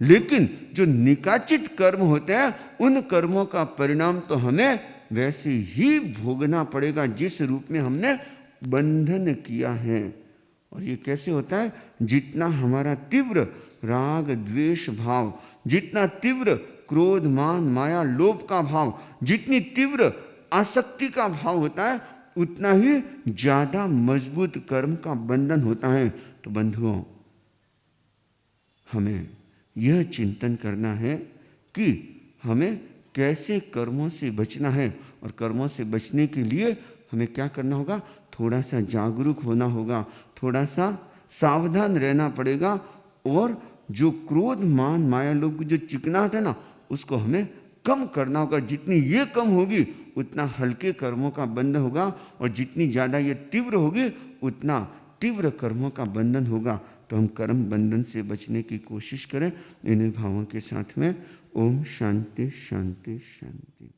लेकिन जो निकाचित कर्म होते हैं उन कर्मों का परिणाम तो हमें वैसे ही भोगना पड़ेगा जिस रूप में हमने बंधन किया है। और ये कैसे होता है, जितना हमारा तीव्र राग द्वेष भाव, जितना तीव्र क्रोध मान माया लोभ का भाव, जितनी तीव्र आसक्ति का भाव होता है उतना ही ज्यादा मजबूत कर्म का बंधन होता है। तो बंधुओं, हमें यह चिंतन करना है कि हमें कैसे कर्मों से बचना है, और कर्मों से बचने के लिए हमें क्या करना होगा, थोड़ा सा जागरूक होना होगा, थोड़ा सा सावधान रहना पड़ेगा, और जो क्रोध मान माया लोभ की जो चिकनाहट है ना, उसको हमें कम करना होगा। जितनी ये कम होगी उतना हल्के कर्मों का बंधन होगा, और जितनी ज़्यादा ये तीव्र होगी उतना तीव्र कर्मों का बंधन होगा। तो हम कर्म बंधन से बचने की कोशिश करें इन्हीं भावों के साथ में। ओम शांति शांति शांति।